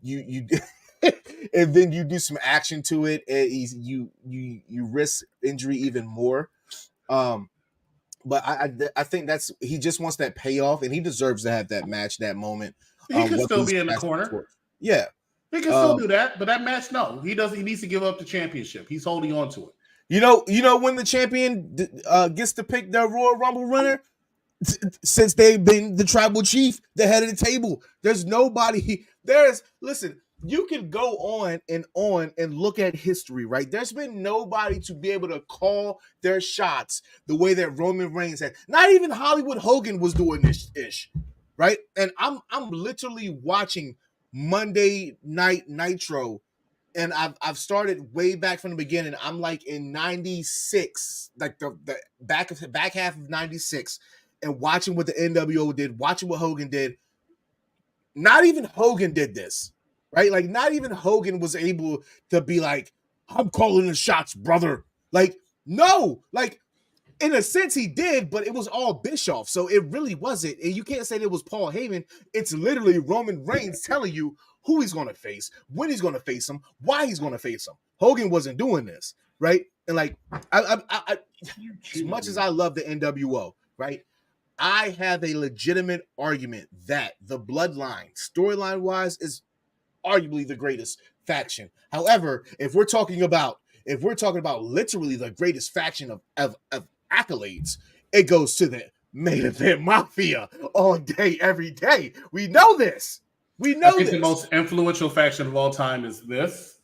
and then you do some action to it, and you risk injury even more. But I think he just wants that payoff, and he deserves to have that match, that moment. He can still be in the corner. Yeah. He can still do that, but that match, no. He needs to give up the championship. He's holding on to it. You know when the champion gets to pick their Royal Rumble runner? Since they've been the tribal chief, the head of the table. There's nobody. Listen, you can go on and look at history, right? There's been nobody to be able to call their shots the way that Roman Reigns had. Not even Hollywood Hogan was doing this ish, right? And I'm literally watching Monday Night Nitro, and I've started way back from the beginning. I'm like in 96, like the back half of 96, and watching what the NWO did, watching what Hogan did. Not even Hogan did this, right? Like, not even Hogan was able to be like, I'm calling the shots, brother. Like, no, like, in a sense he did, but it was all Bischoff. So it really wasn't. And you can't say it was Paul Heyman. It's literally Roman Reigns telling you who he's going to face, when he's going to face him, why he's going to face him. Hogan wasn't doing this, right? And like, I as much as I love the NWO, right? I have a legitimate argument that the Bloodline, storyline-wise, is arguably the greatest faction. However, if we're talking about literally the greatest faction of accolades, it goes to the main event mafia all day, every day. We know this. We know I think this. the most influential faction of all time is this.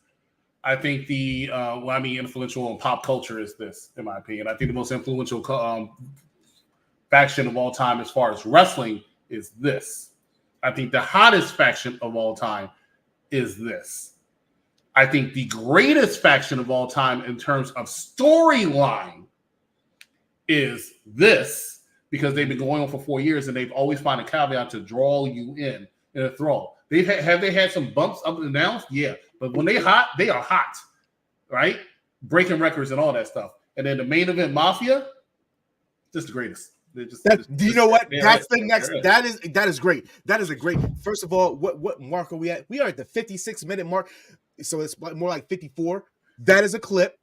I think influential in pop culture is this, in my opinion. I think the most influential faction of all time as far as wrestling is this. I think the hottest faction of all time is this. I think the greatest faction of all time in terms of storyline is this, because they've been going on for 4 years and they've always found a caveat to draw you in a thrall. Have they had some bumps up and downs? Yeah. But when they hot, they are hot, right? Breaking records and all that stuff. And then the main event mafia, just the greatest. You know what? That's the next. That is great. That is a great. First of all, what mark are we at? We are at the 56-minute mark, so it's more like 54. That is a clip.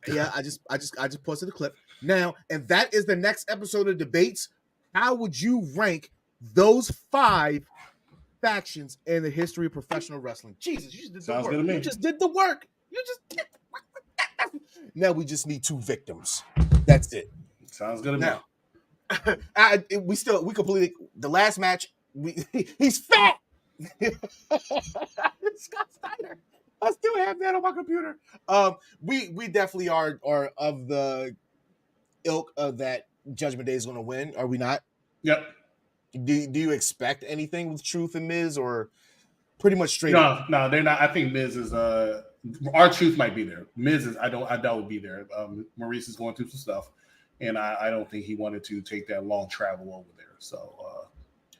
Yeah, I just posted a clip now, and that is the next episode of debates. How would you rank those 5 factions in the history of professional wrestling? Jesus, you just did the work. Good to me. You just did the work. Now we just need 2 victims. That's it. Sounds good to me. We completed the last match. He's fat. Scott Steiner. I still have that on my computer. We definitely are of the ilk of that Judgment Day is going to win. Are we not? Yep. Do you expect anything with Truth and Miz, or pretty much straight? No, they're not. I think Miz is our Truth might be there. Miz is I doubt would be there. Maurice is going through some stuff. And I don't think he wanted to take that long travel over there. So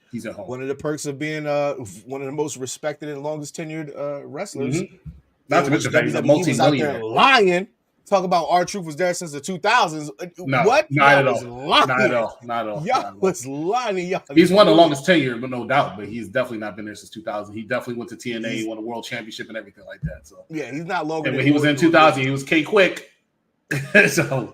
he's at home. One of the perks of being one of the most respected and longest tenured wrestlers. Mm-hmm. Not to mention that he's a multi-millionaire. Lying. Talk about R-Truth was there since the 2000s. No, what? Not at all. Y'all was lying. Y'all. He's one of the longest tenure, but no doubt. But he's definitely not been there since 2000. He definitely went to TNA, won a world championship and everything like that. So yeah, he's not longer. And when he was in 2000, he was K-Quick. So...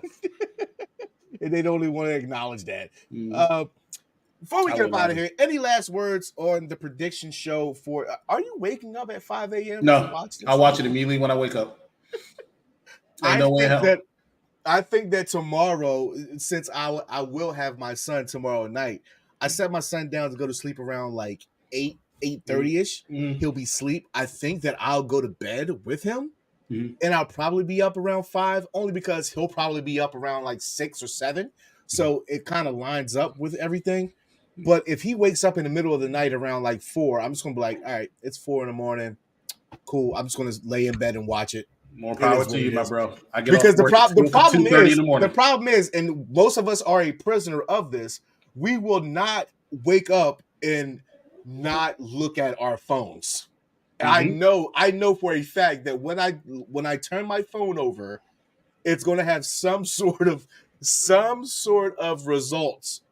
and they don't even want to acknowledge that. Before we get up out of here, any last words on the prediction show for? Are you waking up at 5 a.m.? No, I'll watch it immediately when I wake up. I think that tomorrow, since I will have my son tomorrow night, I set my son down to go to sleep around like 8:30ish. Mm-hmm. He'll be asleep. I think that I'll go to bed with him. Mm-hmm. And I'll probably be up around 5, only because he'll probably be up around like 6 or 7. So it kind of lines up with everything. But if he wakes up in the middle of the night around like 4, I'm just going to be like, all right, it's 4 a.m. Cool. I'm just going to lay in bed and watch it. More power to you, my bro. Because the problem is, and most of us are a prisoner of this, we will not wake up and not look at our phones. Mm-hmm. I know for a fact that when I turn my phone over, it's going to have some sort of results.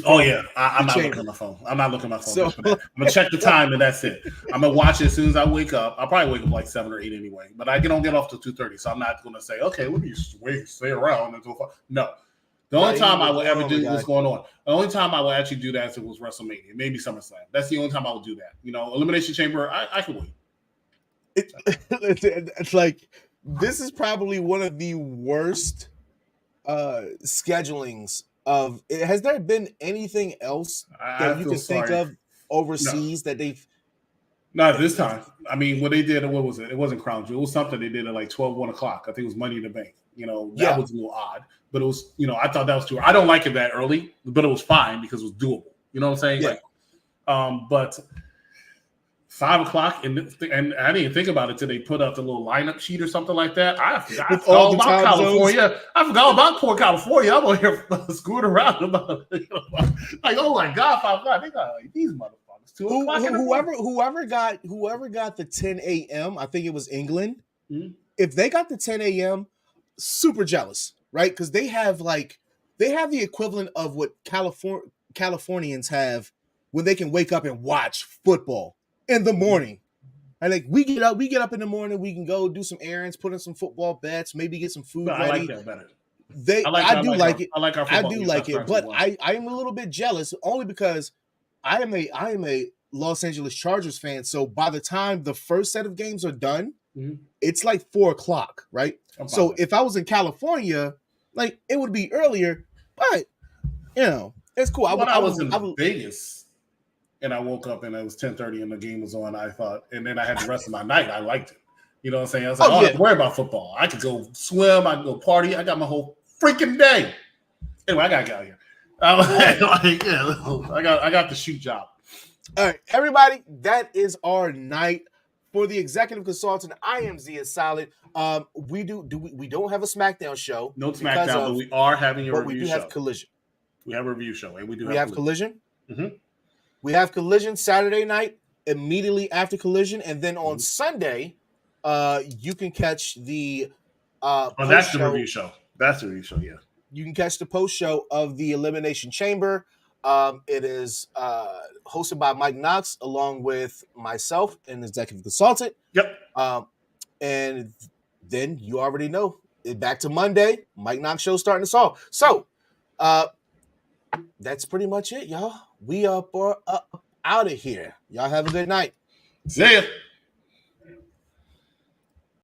Oh yeah, I'm not looking at my phone. I'm not looking at my phone. So, I'm gonna check the time and that's it. I'm gonna watch it as soon as I wake up. I'll probably wake up like 7 or 8 anyway, but I don't get off till 2:30, so I'm not gonna say, okay, let me just stay around until 5. No. The only time I will ever do what's going on. The only time I will actually do that was WrestleMania, maybe SummerSlam. That's the only time I will do that. Elimination Chamber, I can wait. It's like, this is probably one of the worst schedulings of. Has there been anything else that you can think of overseas that they've? Not this time. I mean, what they did, what was it? It wasn't Crown Jewel. It was something they did at like 1 o'clock. I think it was Money in the Bank. That was a little odd, but it was, I thought that was too. I don't like it that early, but it was fine because it was doable. You know what I'm saying? Yeah. But 5 o'clock, and I didn't think about it till they put up the little lineup sheet or something like that. I forgot all about California. I forgot about poor California. I'm over here screwing around about it. Like, oh my God, 5 o'clock. They got like these motherfuckers. 2 o'clock. Whoever got the 10 a.m. I think it was England. Mm-hmm. If they got the 10 a.m., super jealous, right? Because they have the equivalent of what Californians have when they can wake up and watch football in the morning. And like we get up in the morning, we can go do some errands, put in some football bets, maybe get some food ready. I like that better. I do like it. I like our I football. do games. like That's it, but why. I am a little bit jealous only because I am a Los Angeles Chargers fan. So by the time the first set of games are done, Mhm. it's like 4:00, right? I'm fine So with it. if I was in California, like it would be earlier, but it's cool. When I was in Vegas and I woke up and it was 10:30 and the game was on, I thought, and then I had the rest of my night. I liked it. You know what I'm saying? I was like, I don't have to worry about football. I could go swim. I could go party. I got my whole freaking day. Anyway, I gotta get out of here. I got the shoot job. All right, everybody, that is our night for the executive consultant. I am Zia Solid. We don't have a SmackDown show. No SmackDown, but we are having a review show. We do have Collision. We have a review show, and we have Collision. Mm-hmm. We have Collision Saturday night, immediately after Collision, and then on Sunday, you can catch the. That's the review show. That's the review show. Yeah. You can catch the post show of the Elimination Chamber. It is hosted by Mike Knox along with myself and the executive consultant. Yep. And then you already know. Back to Monday, Mike Knox show starting us off. So that's pretty much it, y'all. We are out of here. Y'all have a good night. See ya.